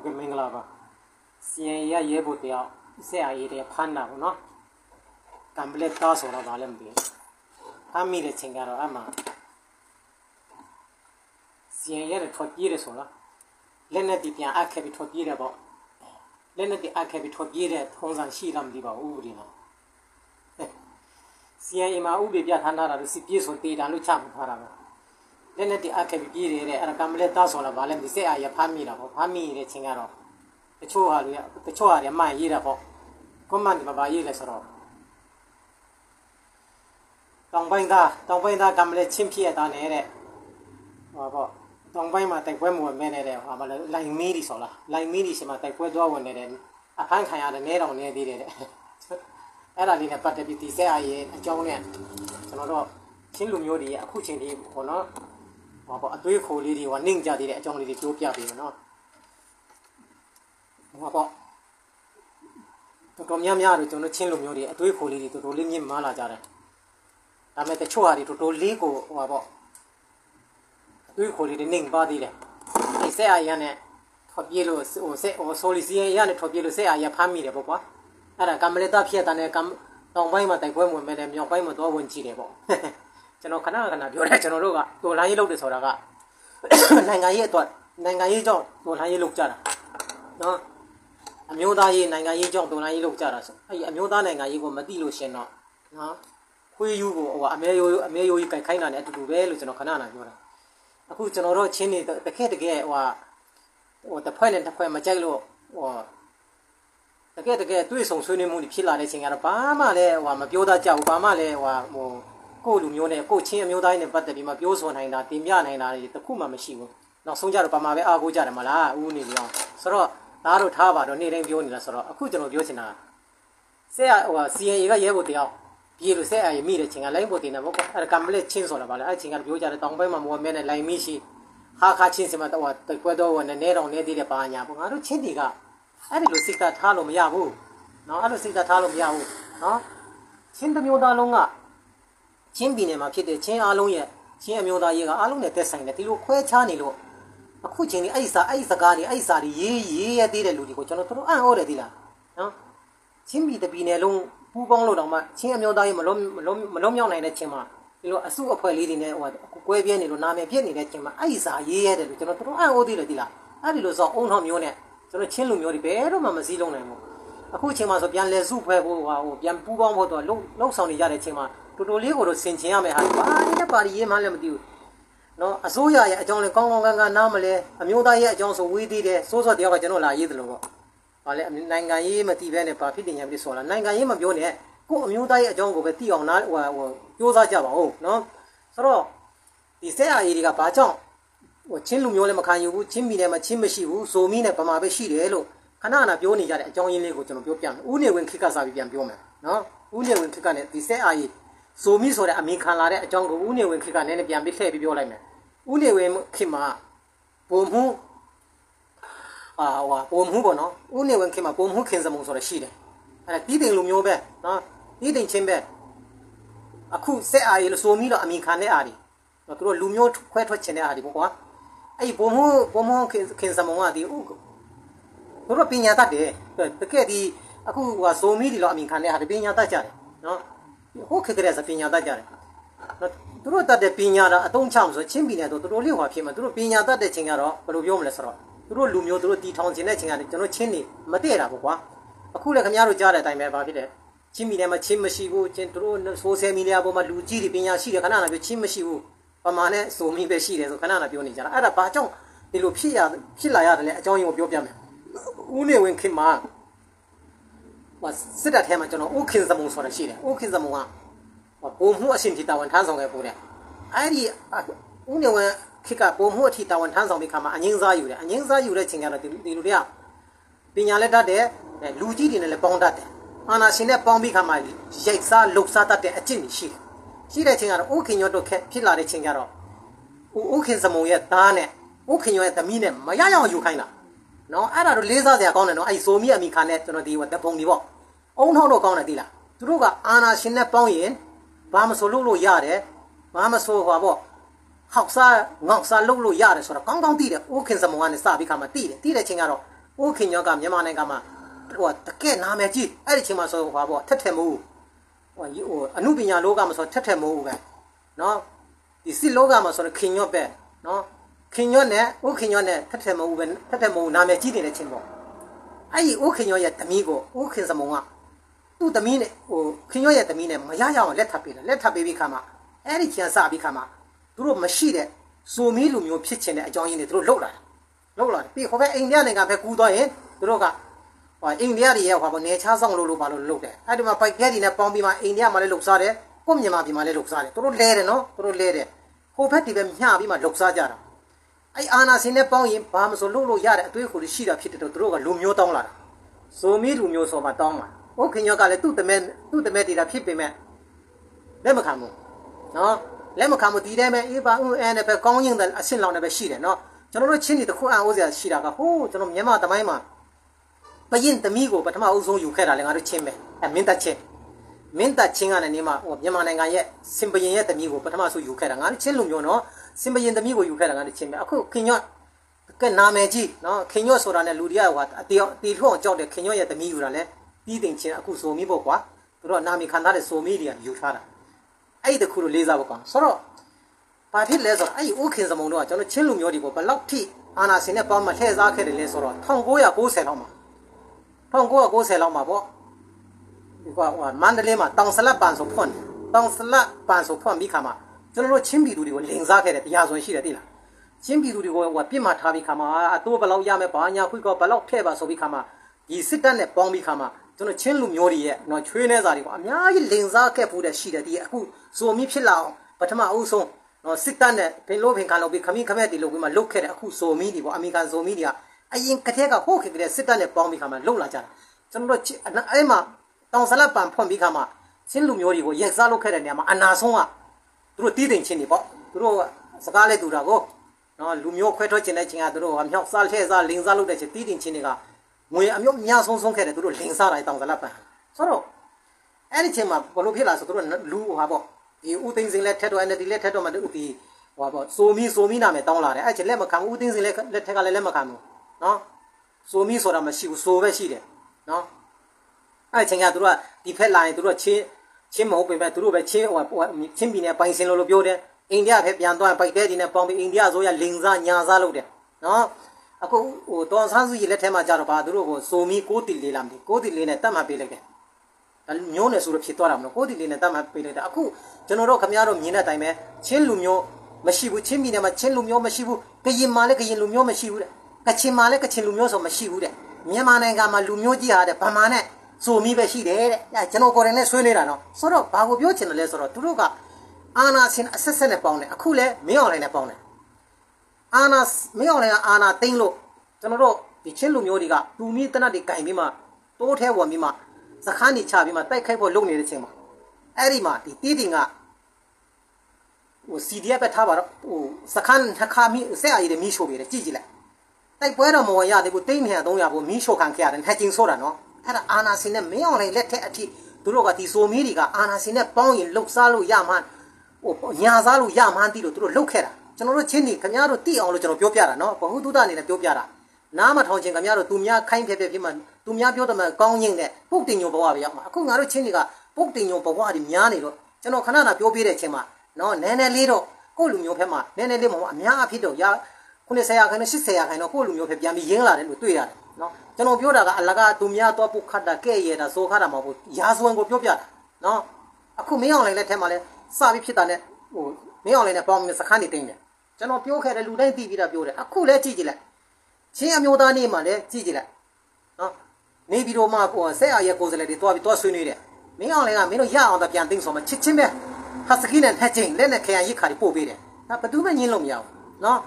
ဟုတ်ကဲ့မင်္ဂလာပါစီရင်ရရဲဖို့တရားဆက်အရေးတွေဖမ်းတာပေါ့နော်ကံပလက်သားဆိုတော့ဗာလည်းမသိဘူးဖမ်းမိတဲ့ချိန်ကတော့အမှစီရင်ရထွက်ပြေးတယ်ဆိုတော့လက်နဲ့ပြန်အပ်ခဲ့ပြီးထွက်ပြေးတယ်ပေါ့လက်နဲ့အပ်ခဲ့ပြီးထွက်ပြေးတဲ့ထုံးစံရှိလားမသိပါဘူးဥပဒေမှာစီရင်မှာဥပဒေပြဌာန်းထားတာလို့စစ်ပြေးဆိုတေးတာလို့ချမှတ်ထားတာပဲလက်နဲ့အပ်ခဲ့ပြီးပြေးတယ်တဲ့အဲ့ဒါကံပလက်သားဆိုတော့ဗာလည်းမသိဆက်အရေးဖမ်းမိတာပေါ့ဖမ်းမိတဲ့ချိန်ကတော့တချို့ဟာတွေမှန်ရေးတာပေါ့ကွန်မန်ဒီမှာပါရေးလဲဆိုတော့တောင်ပိုင်းသားကံမလဲချင်းဖြစ်ရတာနေတဲ့ဟောပေါ့တောင်ပိုင်းမှာတိုက်ပွဲမဝင်မဲနေတဲ့ဟာမလဲလိုင်မီဒီဆိုလားလိုင်မီဒီစီမှာတိုက်ပွဲသွားဝင်နေတယ်အခန်းခံရတဲ့နဲတော်နေသေးတယ်အဲ့ဒါလေးနဲ့ပတ်သက်ပြီးဒီဆက်အရေးအကြောင်းနဲ့ကျွန်တော်တို့ချင်းလူမျိုးတွေအခုချိန်ဒီပေါ့နော်ဟောပေါ့အသွေးခိုလေးတွေကနှိမ့်ကြသေးတဲ့အကြောင်းလေးတွေပြောပြပေးမယ်နော်ဟောပေါ့တော်များများတို့ကျွန်တော်ချင်းလူမျိုးတွေအသွေးခိုလေးတွေတော်တော်လေးမြင့်မားလာကြတယ်ဒါပေမဲ့တချို့ဟာတွေတော်တော်လေးကိုဟောပေါ့အသွေးခိုလေးတွေနှိမ်ပါသေးတယ်ဒီဆက်အရန်နဲ့ထွက်ပြေးလို့ဆိုလီစီရန်နဲ့ထွက်ပြေးလို့ဆက်အရဖမ်းမိတယ်ပေါ့ကွာအဲ့ဒါကံမလက်သားဖြစ်တဲ့တောင်ပိုင်းမှာတိုက်ပွဲဝင်မဲ့မြောက်ပိုင်းမှာသွားဝင်ကြည့်တယ်ပေါ့ကျွန်တော်ခဏပြောတယ်ကျွန်တော်တို့ကတော်လိုင်းရေးလုပ်တယ်ဆိုတာကနိုင်ငံရေးအတွက်နိုင်ငံရေးကြောင့်တော်လိုင်းရေးလုပ်ကြတာနော်အမျိုးသားရေးနိုင်ငံရေးကြောင့်တော်လိုင်းရေးလုပ်ကြတာဆိုအဲ့ဒီအမျိုးသားနိုင်ငံရေးကိုမသိလို့ရှင်တော့နော်ခွေးယူကိုဟိုအမေယိုကြီးကြိုက်ခိုင်းတာနဲ့အတူတူပဲလို့ကျွန်တော်ခဏပြောတာအခုကျွန်တော်တို့ချင်းနေတကယ်ဟိုတစ်ဖွဲ့နဲ့တစ်ဖွဲ့မကြိုက်လို့ဟိုတကယ်တွေးဆုံဆွေးနွေးမှုတွေဖြစ်လာတဲ့ချိန်ကတော့ဘာမှလည်းဟိုမပြောတတ်ကြဘူးဘာမှလည်းဟိုကိုယ့်လူမျိုးနဲ့ကိုယ့်ချင်းအမျိုးသားနဲ့ပတ်သက်ပြီးမပြောဆိုနိုင်တာတင်ပြနိုင်တာတွေတခုမှမရှိဘူးနောက်ဆုံးကြတော့ဘာမှပဲအားကိုးကြတယ်မလားဦးနေပြောဆိုတော့ဒါတို့ထားပါတော့နေ့တိုင်းပြောနေတာဆိုတော့အခုကျွန်တော်ပြောချင်တာဆက်ဟို CNA ကရဲဖို့တရားပြေလို့ဆက်အရမိတဲ့ချိန်ကလိုင်းဖို့တင်တာပေါ့အဲ့ဒါကံမလက်ချင်းဆိုတာဗာလေအဲ့ချိန်ကပြောကြတယ်တောင်ပိုင်းမှာမော်မဲနဲ့လိုင်းမိရှိဟာခါချင်းစမှာတော့တိုက်ပွဲတော့ဝင်နေတော့နေသေးတယ်ပါညာပေါ့ငါတို့ချင်းတီကအဲ့ဒီလိုစိတ်ကထားလို့မရဘူးနော်အဲ့လိုစိတ်ကထားလို့မရဘူးနော်ချင်းတစ်မျိုးသားလုံးကချင်းပြည်နယ်မှာဖြစ်တဲ့ချင်းအားလုံးရဲ့ချင်းအမျိုးသားရေးကအားလုံးနဲ့တက်ဆိုင်တယ်ဒီလိုခွဲခြားနေလို့အခုချိန်นี้အဲ့စကားတွေအဲ့စာတွေရေးရသေးတဲ့လူတွေကိုကျွန်တော်တို့အံ့ဩတယ်ဒီလားနော်ချင်းပြည်တပြည်နယ်လုံးပူးပေါင်းလို့တောင်မှချင်းအမျိုးသားရေးမလုံးမြောက်နိုင်တဲ့ချင်းမှာဒီလိုအစုအဖွဲ့လေးတွေနဲ့ဟိုကွဲပြဲနေလို့နာမည်ပြည့်နေတဲ့ချင်းမှာအဲ့စာရေးရတယ်လို့ကျွန်တော်တို့အံ့ဩသေးတယ်ဒီလားအဲ့ဒီလိုဆိုအုံတော်မျိုးနဲ့ကျွန်တော်ချင်းလူမျိုးတွေဘယ်တော့မှမစည်းလုံးနိုင်ဘူးအခုချိန်မှာဆိုပြန်လဲစုဖွဲ့ဖို့ဟိုပြန်ပူးပေါင်းဖို့တော့လုံဆောင်နေကြတဲ့ချင်းမှာတော်တော်လေးကိုတော့ဆင်ချင်ရမယ်ဟာပါရီရေးမှလည်းမသိဘူးနော်အစိုးရရဲ့အကြောင်းလည်းကောင်းကနားမလဲအမျိုးသားရဲ့အကြောင်းဆိုဝေးသေးတယ်စိုးတယောက်ကကျွန်တော်လာရေးတယ်လို့ပေါ့ဟာလေနိုင်ငံရေးမသိဘဲနဲ့ဘာဖြစ်တင်ညာပြီးဆိုလာနိုင်ငံရေးမပြောနဲ့ကိုအမျိုးသားရဲ့အကြောင်းကိုပဲသိအောင်နားဟိုပြောစားကြပါဦးနော်ဆိုတော့ဒီဆက်အရေးတွေကဘာကြောင့်ဟိုချင်းလူမျိုးလည်းမခံယူဘူးချင်းပြည်နယ်မှာချင်းမရှိဘူးဇိုမီနဲ့ဗမာပဲရှိတယ်လို့ခဏပြောနေကြတဲ့အကြောင်းရင်းလေးကိုကျွန်တော်ပြောပြမယ်ဦးနေဝင်ခိကစားပြီးပြန်ပြောမယ်နော်ဦးနေဝင်ခိကနဲ့ဒီဆက်အရေးဇိုမီဆိုတဲ့အမေခံလာတဲ့အကြောင်းကိုဦးနေဝင်ခိကနဲ့ပြန်ပြီးထည့်ပြီးပြောလိုက်မယ်ဦးနေဝင်ခိမှာပုံမှုပုံမှုပေါ့နော်ဦးနေဝင်ခိမှာပုံမှုခင်စမုံဆိုရရှိတယ်အဲ့ဒါတီးတိမ်လူမျိုးပဲနော်တီးတိမ်ချင်းပဲအခုဆက်အားရလို့ဇိုမီတော့အမေခံတဲ့အားဒီနော်သူတို့လူမျိုးခွဲထွက်ချင်တဲ့အားဒီပေါ့ကွာအဲ့ဒီပုံမှုခင်စမုံကဒီသူတို့ပညာတတ်တယ်တကယ်ဒီအခုဇိုမီဒီလို့အမေခံတဲ့အားဒီပညာတတ်ကြတယ်နော်ဟိုခေတ်ကလေးစပညာတတ်ကြတယ်သူတို့တတ်တဲ့ပညာတာအတုံးချအောင်ဆိုချင်းပြည်နယ်တော့တော်တော်လေးဟွာဖြစ်မှာသူတို့ပညာတတ်တဲ့ချိန်ကတော့ဘယ်လိုပြောမလဲဆိုတော့သူတို့လူမျိုးသူတို့တီထောင်ခြင်းတဲ့ချိန်ကကျွန်တော်ချင်းနေမတည့်တာပေါ့ကွာအခုလည်းခင်ဗျားတို့ကြားတဲ့အတိုင်းပဲဘာဖြစ်လဲချင်းပြည်နယ်မှာချင်းမရှိဘူးချင်းသူတို့ဆိုဆယ်မီလီယာပေါ်မှာလူကြီးတွေပညာရှိတယ်ခဏနာပြောချင်းမရှိဘူးပမာနဲ့ဆိုမီပဲရှိတယ်ဆိုခဏနာပြောနေကြတာအဲ့ဒါဘာကြောင့်ဒီလိုဖြစ်လာရတယ်လဲအကြောင်းရင်းကိုပြောပြမယ်ဦးနေဝင်ခင်မှာစစ်တပ်ထဲမှာကျွန်တော်ဥခင်စမုံဆိုတာရှိတယ်ဥခင်စမုံကပုံမှုအရှင်တီတာဝန်ထမ်းဆောင်ခဲ့ပို့တယ်အဲ့ဒီဦးနေဝင်ခေတ်ကပုံမှုအတီတာဝန်ထမ်းဆောင်ပြီးခါမှာအငင်းစားယူတယ်အငင်းစားယူတဲ့ချိန်ကတော့ဒီလူတွေကပညာလက်တတ်တယ်လူကြီးတွေနဲ့လည်းပေါင်းတတ်တယ်အာနာရှင်နဲ့ပေါင်းပြီးခါမှာရိုက်စားလှုပ်စားတတ်တဲ့အကျင့်တွေရှိတဲ့ချိန်ကတော့ဥခင်ရောတို့ဖြစ်လာတဲ့ချိန်ကတော့ဥခင်စမုံရဲ့သားနဲ့ဥခင်ရောရဲ့သမီးနဲ့မရရအောင်ယူခိုင်းတာနော်အဲ့ဒါတို့လေးစားစရာကောင်းတယ်နော်အဲ့ဆိုမီအမိခါနဲ့ကျွန်တော်ဒီတပုံဒီပေါ့အုံထောင်းတော့ကောင်းတယ်သိလားသူတို့ကအာနာရှင်နဲ့ပေါင်းရင်ဘာမဆိုလို့ရတယ်ဘာမဆိုဟောပေါ့ဟောက်စားငေါက်စားလုပ်လို့ရတယ်ဆိုတော့ကောင်းသိတယ်ဥခင်စမုံကနေစပြီးခါမှာသိတဲ့ချိန်ကတော့ အိုးခင်ညောကမြန်မာနိုင်ငံမှာဟိုတကယ်နာမည်ကြီးအဲ့ဒီချိန်မှာဆိုဟိုပေါ့ထက်ထက်မိုးဟိုအနုပညာလောကမှာဆိုထက်ထက်မိုးပဲနော်ဒီစစ်လောကမှာဆိုခင်ညော့ပဲနော်ခင်ညော့နဲ့အိုးခင်ညော့နဲ့ထက်ထက်မိုးပဲထက်ထက်မိုးနာမည်ကြီးနေတဲ့ချိန်ပေါ့အဲ့ဒီအိုးခင်ညော့ရဲ့တမီးကိုအိုးခင်စမုံကသူ့တမီးနဲ့ဟိုခင်ညော့ရဲ့တမီးနဲ့မရရအောင်လက်ထပ်ပေးတယ်လက်ထပ်ပေးပြီးခါမှာအဲ့ဒီကျန်စပြီးခါမှာသူတို့မရှိတဲ့စိုးမီလူမျိုးဖြစ်ချင်တဲ့အကြောင်းရင်းတွေသူတို့လှုပ်လာပြီးခေါ်ပဲအိန္ဒိယနိုင်ငံပဲကူးသွားရင်သူတို့ကဟိုအိန္ဒိယတွေရဲ့ဟိုဘာနေချားဆောင်လို့ပါလို့လုပ်တယ်အဲ့ဒီမှာပိုက်ခဲတွေနဲ့ပေါင်းပြီးမှအိန္ဒိယမှာလည်းလှုပ်စားတယ်ကိုမြန်မာပြည်မှာလည်းလှုပ်စားတယ်သူတို့လဲတယ်နော်သူတို့လဲတယ်ဟိုဘက်ဒီပဲမျှပြီးမှလှုပ်စားကြတာအဲ့အာနာစင်နဲ့ပေါင်းရင်ဘာမဆိုလှုပ်လို့ရတဲ့အတွေးခေါ်ရှိတာဖြစ်တယ်သူတို့ကလူမျိုးတောင်းလာတာစိုးမီလူမျိုးဆိုမှတောင်းလာဟုတ်ခင်ရောကလည်းသူ့တမဲတီတာဖြစ်ပေမဲ့လက်မခံဘူးနော်လက်မခံဘူးဒီတည်းပဲအေးပါဦးအဲ့နဲ့ပဲကောင်းရင်တဲ့အဆင့်လောက်နဲ့ပဲရှိတယ်နော်ကျွန်တော်တို့ချင်းဒီတစ်ခုအံ့ဩစရာရှိတာကဟိုးကျွန်တော်မြန်မာတမိုင်းမှာပရင်သမီးကိုပထမအဦးဆုံးယူခဲ့တာလေငါတို့ချင်းပဲအဲမင်းတပ်ချင်းကနေနေမှာဟိုမြန်မာနိုင်ငံရဲ့စင်ပရင်ရဲ့သမီးကိုပထမဆုံးယူခဲ့တာငါတို့ချင်းလူမျိုးနော်စင်ပရင်သမီးကိုယူခဲ့တာငါတို့ချင်းပဲအခုခင်ညော့ကနာမည်ကြီးနော်ခင်ညော့ဆိုတာနဲ့လူတွေကဟိုတီထွန်းကြောက်တဲ့ခင်ညော့ရဲ့သမီးယူတာလဲတီးတင်ချင်းအခုဆိုမီပေါ့ကွာသူတို့နာမည်ခံထားတဲ့ဆိုမီတွေကယူထားတာအဲ့ဒီတခုလိုလေးစားဖို့ကောင်းဆိုတော့ဘာဖြစ်လဲဆိုတော့အဲ့ဒီဥခင်စမုံတော့ကျွန်တော်ချင်းလူမျိုးတွေကိုဘယ်လောက်ထိအာနာစင်နဲ့ပေါင်းမလှည့်စားခဲ့တယ်လဲဆိုတော့1990လောက်မှာပေါ့ဒီကမန္တလေးမှာတောင်စလတ်ပန်ဆိုဖွင့်ပြီးခါမှာကျွန်တော်တို့ချင်းပြည်သူတွေကိုလင်စားခဲ့တယ်တရားစွန်ရှိတယ်သိလားချင်းပြည်သူတွေကိုပြစ်မှတ်ထားပြီးခါမှာအတိုးဘယ်လောက်ရမယ်ဘာညာခွေးကောဘယ်လောက်ထည့်ပါဆိုပြီးခါမှာဒီစစ်တပ်နဲ့ပေါင်းပြီးခါမှာကျွန်တော်ချင်းလူမျိုးတွေရဲ့နော်ချွေးနေစားတွေကအများကြီးလင်စားခဲ့ဖို့တဲ့ရှိတယ်ဒီအခုဇိုမီဖြစ်လာအောင်ပထမအဦးဆုံးနော်စစ်တပ်နဲ့ဖင်လို့ဖင်ခံလို့ပြီးခမင်းခမက်တီလို့ပြီးမှလုတ်ခဲ့တဲ့အခုဇိုမီတွေပေါ့အမေရိကန်ဇိုမီတွေကအရင်ကတည်းကဟိုးခေတ်ကလေးစစ်တပ်နဲ့ပေါင်းပြီးခါမှာလုတ်လာကြတာကျွန်တော်တို့အဲ့မှာတောင်စလတ်ပန်ဖွင့်ပြီးခါမှာချင်းလူမျိုးတွေကိုရက်စားလုတ်ခဲ့တဲ့နေရာမှာအနာဆုံးကသူတို့တီးတင်ချင်းတွေပေါ့သူတို့စကားလေးတူတာကိုနော်လူမျိုးခွဲထွက်ခြင်းတဲ့ချင်းကသူတို့မြောက်စားလှည့်စားလင်းစားလုတ်တဲ့ချင်းတီးတင်ချင်းတွေကငွေအမျိုးများဆုံးခဲ့တယ်သူတို့လင်းစားတိုင်းတောင်စလတ်ပန်ဆိုတော့အဲ့ဒီချိန်မှာဘလို့ဖြစ်လာဆိုသူတို့လူဟာပေါ့ဒီဦးသိန်းစင်လက်ထက်တော့ NLD လက်ထက်တော့မှဒီဟိုပေါ့ဆိုမီနာမယ်တောင်းလာတယ်အဲ့ချိန်လက်မခံဦးသိန်းစင်လက်ထက်ကလည်းလက်မခံဘူးနော်ဆိုမီဆိုတာမရှိဘူးဆိုပဲရှိတယ်နော်အဲ့ချိန်ကသူတို့ကဒီဖက်လာရင်သူတို့ချင်းမဟုတ်ပေမဲ့သူတို့ပဲချင်းပြည်နယ်ပိုင်စင်လို့ပြောတယ်အိန္ဒိယဖက်ပြန်သွားပိုက်တဲ့ဒီနဲ့ပေါင်းပြီးအိန္ဒိယဆိုရလင်စားညာစားလုပ်တယ်နော်အခုဟိုတော်ဆန်းစုကြီးလက်ထဲမှာကြတော့ဗာသူတို့ကိုဆိုမီ6တီလေးလာမသိ6တီလေးနဲ့တတ်မှတ်ပေးလိုက်တယ်မျိုးနဲ့ဆိုတော့ဖြစ်သွားတာမလို့6တီလေးနဲ့တတ်မှတ်ပေးလိုက်တာအခုကျွန်တော်တို့ခင်ဗျားတို့မြင်တဲ့အတိုင်းပဲချင်းလူမျိုးမရှိဘူးချင်းပြည်နယ်မှာချင်းလူမျိုးမရှိဘူးကရင်မှာလည်းကရင်လူမျိုးမရှိဘူးတဲ့ကချင်မှာလည်းကချင်လူမျိုးဆိုမရှိဘူးတဲ့မြန်မာနိုင်ငံမှာလူမျိုးကြီးဟာတဲ့ဗမာနဲ့ဆိုမီပဲရှိတယ်တဲ့ကျွန်တော်ကိုယ်တိုင်နဲ့ဆွေးနေတာနော်ဆိုတော့ဘာကိုပြောချင်တယ်လဲဆိုတော့သူတို့ကအာနာစင်အဆက်နဲ့ပေါင်းတယ်အခုလည်းမင်းအောင်လိုင်းနဲ့ပေါင်းတယ်မင်းအောင်လိုင်းကအာနာသိမ့်လို့ကျွန်တော်တို့ဒီချင်းလူမျိုးတွေကလူမီတနတ်တွေကင်ပြီးမှတိုးထဲဝင်ပြီးမှစခန်းကြီးချပြီးမှတိုက်ခိုက်ဖို့လုပ်နေတဲ့ချိန်မှာအဲ့ဒီမှာဒီတီးတင်ကဟို CDF ပဲထားပါတော့ဟိုစခန်းတစ်ခါမိဆက်အရေးတွေမီးရှို့ပေးတယ်ကြည့်လိုက်တိုက်ပွဲတော့မဝင်ရသေးဘူးတိတ်နေ300ဘူးမီးရှို့ခံခဲ့ရတယ်ထက်ချင်းဆိုတာနော်အဲ့ဒါအာနာစင်နဲ့မင်းအောင်လိုင်းလက်ထက်အထိသူတို့ကဒီဆိုမီးတွေကအာနာစင်နဲ့ပေါင်းရင်လှုပ်ရှားလို့ရမှန်းဟိုညာစားလို့ရမှန်းတီးလို့သူတို့လှုပ်ခဲ့တာကျွန်တော်တို့ချင်းဒီခင်ဗျားတို့တိအောင်လို့ကျွန်တော်ပြောပြတာနော်ဘဟုတုဒအနေနဲ့ပြောပြတာနားမထောင်ချင်းခင်ဗျားတို့သူများခိုင်းဖြစ်မှာသူများပြောတယ်မှာကောင်းရင်တဲ့ပုတ်တင်ညုံဘဝပဲရောက်မှာအခုငါတို့ချင်းတွေကပုတ်တင်ညုံဘဝတွေများနေတော့ကျွန်တော်ခဏပြောပြတဲ့အချိန်မှာနော်နည်းနည်းလေးတော့ကိုယ့်လူမျိုးဖက်မှာနည်းနည်းလေးမဟုတ်အများအဖြစ်တော့ရ90ရာခိုင်နှုန်း80ရာခိုင်နှုန်းကိုယ့်လူမျိုးဖက်ပြန်ပြီးရင်းလာတယ်လို့တွေ့ရတယ်နော်ကျွန်တော်ပြောတာကအလကားသူများတော့ပုတ်ခတ်တာကဲ့ရတာစိုးခတ်တာမဟုတ်ဘူးရာဇဝင်ကိုပြောပြတာနော်အခုမင်းအောင်လိုင်းလက်ထက်မှာလဲစပြီးဖြစ်တာနဲ့ဟိုမင်းအောင်လိုင်းနဲ့ပေါင်းပြီးစခန်းနေတင်းတယ်ကျွန်တော်ပြောခဲ့တယ်လူတိုင်းသိပြီးတာပြောတယ်အခုလဲကြည့်ကြည့်လိုက်ချင်းအမျိုးသားနေ့မှာလဲကြည့်ကြည့်လိုက်နော်နေပြီးတော့မှကိုဆက်အရဲ့ကိုယ်စလဲတွေတွားဆွေးနွေးတယ်မင်းအောင်လိုင်းကမင်းတို့ရအောင်တော့ပြန်သိမ်းဆိုမှချစ်ချင်းပဲဟာစကီနဲ့ထက်ချင်းလက်နဲ့ခရံရိတ်ခါတွေပို့ပေးတယ်ဒါဘယ်သူမှညင်းလို့မရဘူးနော်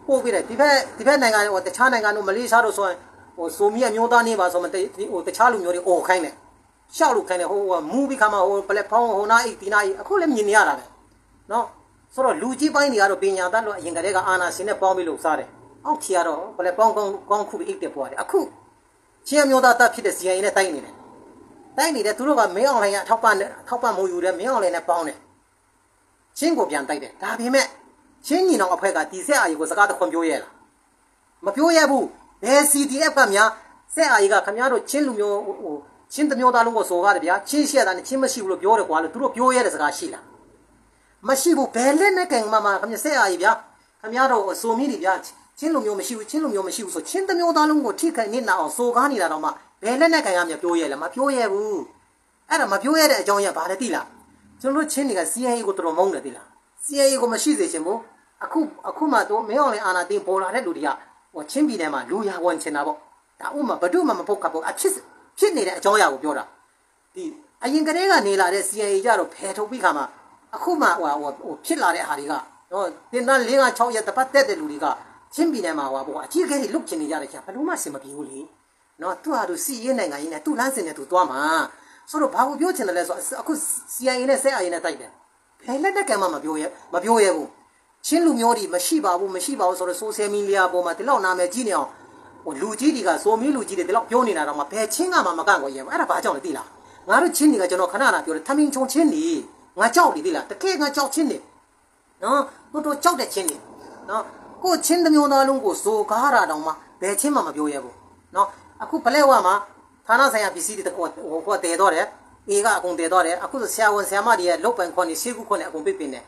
ပို့ပေးတယ်ဒီဘက်နိုင်ငံဟိုတခြားနိုင်ငံတို့မလေးရှားတို့ဆိုရင်ဟိုဆိုမီအမျိုးသားနေ့ပါဆိုမှဟိုတခြားလူမျိုးတွေအော်ခိုင်းတယ်ရှောက်လို့ခိုင်းတယ်ဟိုမူပြီးခါမှဟိုပလက်ဖောင်းဟိုနာအိတ်ဒီနာအခုလည်းမြင်နေရတာပဲနော်ဆိုတော့လူကြီးပိုင်းတွေကတော့ပညာတတ်လို့အရင်ကတည်းကအာနာရှင်နဲ့ပေါင်းပြီးလို့စားတယ်အောက်ချီကတော့ဘယ်လဲပေါင်းကောင်းခုပြီးအိတ်တယ်ပွားတယ်အခုချင်းမျိုးသားတတ်ဖြစ်တဲ့ CI နဲ့တိုက်နေတယ်သူတို့ကမင်းအောင်လိုင်းကထောက်ပံ့မှုယူတယ်မင်းအောင်လိုင်းနဲ့ပေါင်းတယ်ချင်းကိုပြန်တိုက်တယ်ဒါပေမဲ့ချင်းညီနောင်အဖွဲ့ကဒီဆက်အာရီကိုစကားတခွန်ပြောရဲလားမပြောရဘူး CDF ကများဆက်အာကြီးကခင်ဗျားတို့ချင်းလူမျိုးချင်းတစ်မျိုးသားလုံးကိုစော်ကားတယ်ဗျာချင်းရှက်တာနဲ့ချင်းမရှိဘူးလို့ပြောတယ်ကွာလို့သူတို့ပြောရတဲ့စကားရှိလားမရှိဘူးဘယ်လက်နဲ့ကင်မှခင်ဗျာဆက်အာကြီးဗျာခင်ဗျားတို့ဆိုမီတွေဗျာချင်းလူမျိုးမရှိဘူးချင်းလူမျိုးမရှိဘူးဆိုချင်းတစ်မျိုးသားလုံးကိုထိခိုက်နေအောင်စော်ကားနေတာတော့မှဘယ်လက်နဲ့ကင်ရမြပြောရဲလဲမပြောရဲဘူးအဲ့ဒါမပြောရတဲ့အကြောင်းရဘာလဲသိလားကျွန်တော်တို့ချင်းတွေက CIA ကိုတော်တော်မုန်းတယ်သိလား CIA ကိုမရှိစေချင်ဘူးအခုမှတော့မင်းအောင်လည်းအာနာတင်ပေါ်လာတဲ့လူတွေကချင်းပြည်နယ်မှာလူရဝန်ချင်တာပေါ့ဒါဥမာဘဒုမှမပုတ်ခတ်ပေါ့ဖြစ်နေတဲ့အကြောင်းအရာကိုပြောတာဒီအရင်ကတည်းကနေလာတဲ့ CIA ကြတော့ဖယ်ထုတ်ပြီးခါမှာအခုမှဖြစ်လာတဲ့ဟာတွေကနော်တင်တန်း၄၅6ရက်တပတ်တက်တဲ့လူတွေကချင်းပြည်နယ်မှာအကြီးအကဲတွေလုတ်ချင်နေကြတဲ့ချာဘလို့မှစင်မပြေဘူးလေနော်သူ့ဟာသူစီရေးနိုင်ငံကြီးနဲ့သူ့လမ်းစဉ်နဲ့သူသွားမှာဆိုတော့ဘာကိုပြောချင်တယ်လဲဆိုအခု CIA နဲ့ဆက်အာရင်နဲ့တိုက်တယ်ဖယ်လက်တက်ကံမှမပြောရဲဘူးချင်းလူမျိုးတွေမရှိပါဘူးဆိုတော့ social media ပေါ်မှာဒီလောက်နာမည်ကြီးနေအောင်လူကြီးတွေကစိုးမီးလူကြီးတွေဒီလောက်ပြောနေတာတော့မှဘယ်ချင်းကမှမကန့်ကိုရဲဘူးအဲ့ဒါဘာကြောင့်လဲသိလားငါတို့ချင်းတွေကကျွန်တော်ခဏပြောတယ်ထမင်းချုံချင်းနေငါကြောက်နေသိလားတကယ်ငါကြောက်ချင်းနေနော်တို့ကြောက်တဲ့ချင်းနေနော်ကိုချင်းတစ်မျိုးသားလုံးကိုစိုးကားတာတောင်မှဘယ်ချင်းမှမပြောရဲဘူးနော်အခုပလဲဝါမှာဌာနဆိုင်ရာပစ္စည်းတွေတကောဟိုတည်တော့တယ်အေကအကုန်တည်တော့တယ်အခုဆိုဆရာဝန်ဆရာမတွေရဲ့လုတ်ပိုင်ခွန်နေရှေ့ခုခွန်နေအကုန်ပြစ်နေခ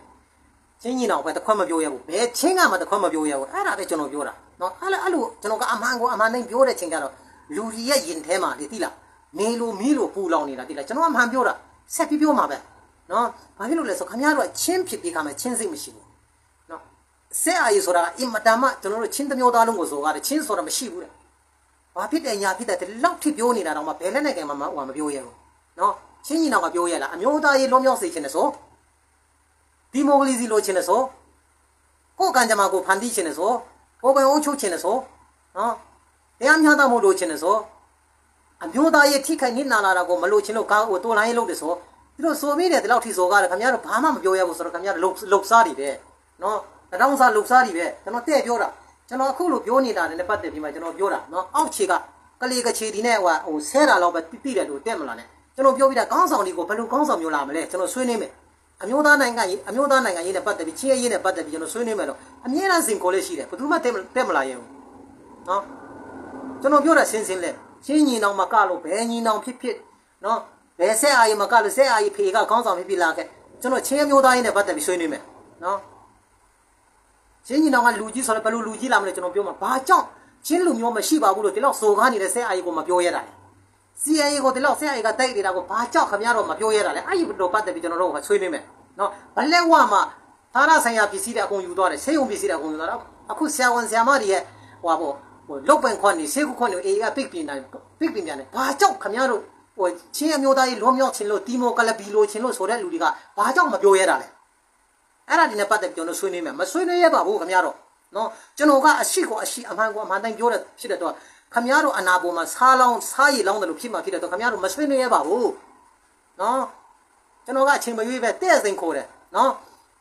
ျင်းကြီးတော့ပဲတခွက်မပြောရဘူးဘယ်ချင်းကမှတခွက်မပြောရဘူးအဲ့ဒါပဲကျွန်တော်ပြောတာနော်အဲ့လိုကျွန်တော်ကအမှန်တိုင်းပြောတဲ့ချိန်ကျတော့လူကြီးရဲ့ရင်ထဲမှာဒီသိလားနေလိုမီးလိုပူလောင်နေတာသိလားကျွန်တော်အမှန်ပြောတာဆက်ပြီးပြောမှာပဲနော်ဘာဖြစ်လို့လဲဆိုခင်ဗျားတို့ချင်းဖြစ်ပြီးခါမှချင်းစိတ်မရှိဘူးနော်ဆက်အာရီဆိုတာအင်မတန်မှကျွန်တော်တို့ချင်းတစ်မျိုးသားလုံးကိုဆိုကားတယ်ချင်းဆိုတာမရှိဘူးတဲ့ဘာဖြစ်တယ်ညာဖြစ်တယ်ဒီလောက်ထိပြောနေတာတော့မှဘယ်လက်နဲ့ကမှမပြောရဘူးနော်ချင်းကြီးတော့ကပြောရလားအမျိုးသားရေးလုံးမြောက်စေချင်တယ်ဆိုဒီမိုကရေစီလိုချင်တယ်ဆိုကိုကံကြမ္မာကိုဖန်တီးချင်တယ်ဆိုကိုပိုင်အုပ်ချုပ်ချင်တယ်ဆိုနော်တရားမျှတမှုလိုချင်တယ်ဆိုအမျိုးသားရေးထိခိုက်နစ်နာလာတာကိုမလိုချင်လို့ကားကိုတိုးလိုင်းလုပ်တယ်ဆိုသူတို့ဆိုပြီးတယ်ဒီလောက်ထိဆိုကားတယ်ခင်ဗျားတို့ဘာမှမပြောရဘူးဆိုတော့ခင်ဗျားတို့လှုပ်စားတွေပဲနော်တောင်းစားလှုပ်စားတွေပဲကျွန်တော်တဲ့ပြောတာကျွန်တော်အခုလိုပြောနေတာနဲ့ပတ်သက်ပြီးမှကျွန်တော်ပြောတာနော်အောက်ခြေကကလေးကချီဒီနဲ့ဆဲတာတော့ပဲတိတယ်လို့တက်မလားနဲ့ကျွန်တော်ပြောပြီးတာကောင်းဆောင်တွေကိုဘယ်လိုကောင်းဆောင်မျိုးလာမလဲကျွန်တော်ဆွေးနွေးမယ်အမျိုးသားနိုင်ငံရေးနဲ့ပတ်သက်ပြီးချင်းရေးနဲ့ပတ်သက်ပြီးကျွန်တော်ဆွေးနွေးမယ်တော့အမြဲတမ်းစင်ကိုလေးရှိတယ်ဘယ်သူမှတက်မလာရဘူးနော်ကျွန်တော်ပြောတာစင်လဲချင်းညီနောင်မကလို့ဘယ်ညီနောင်ဖြစ်နော်ဘယ်ဆက်အာရီမကလို့ဆက်အာရီဖေကကောင်းဆောင်ဖြစ်လာခဲ့ကျွန်တော်ချင်းမျိုးသားရေးနဲ့ပတ်သက်ပြီးဆွေးနွေးမယ်နော်ချင်းညီနောင်ကလူကြီးဆိုတော့ဘယ်လိုလူကြီးလာမလဲကျွန်တော်ပြောမှာဘာကြောင့်ချင်းလူမျိုးမရှိပါဘူးလို့ဒီလောက်စော်ကားနေတဲ့ဆက်အာရီကိုမပြောရတာလေ CIA ကိုဒီလောက်ဆက်အာရီကတိုက်နေတာကိုဘာကြောင့်ခင်ဗျားတို့မပြောရတာလဲအဲ့ဒီတော့ပတ်သက်ပြီးကျွန်တော်တို့ဆွေးနွေးမယ်နော်ဘလက်ဝမှာဌာနဆိုင်ရာပစ္စည်းတွေအကုန်ယူသွားတယ်ဆေးရုံပစ္စည်းတွေအကုန်ယူသွားတော့အခုဆရာဝန်ဆရာမတွေရဲ့လုတ်ပန်ခွန်နေဆေးခုခွန်နေအေးကပိတ်ပြင်တယ်ဘာကြောင့်ခင်ဗျားတို့ချင်းအမျိုးသားကြီးလွန်မြောက်ခြင်းလို့တီမိုကလဘီလိုခြင်းလို့ဆိုတဲ့လူတွေကဘာကြောင့်မပြောရတာလဲအဲ့ဒါဒီနဲ့ပတ်သက်ပြီးကျွန်တော်ဆွေးနွေးမယ်မဆွေးနွေးရပါဘူးခင်ဗျားတို့နော်ကျွန်တော်ကအရှိအမှန်တိုင်းပြောတဲ့ဖြစ်တဲ့တော့ခင်ဗျားတို့အနာပေါ်မှာစားရည်လောင်းတယ်လို့ဖြစ်မှာဖြစ်တဲ့တော့ခင်ဗျားတို့မဆွေးနွေးရပါဘူးနော်ကျွန်တော်ကအချိန်မရွေးပဲတဲ့စိန်ခေါ်တယ်နော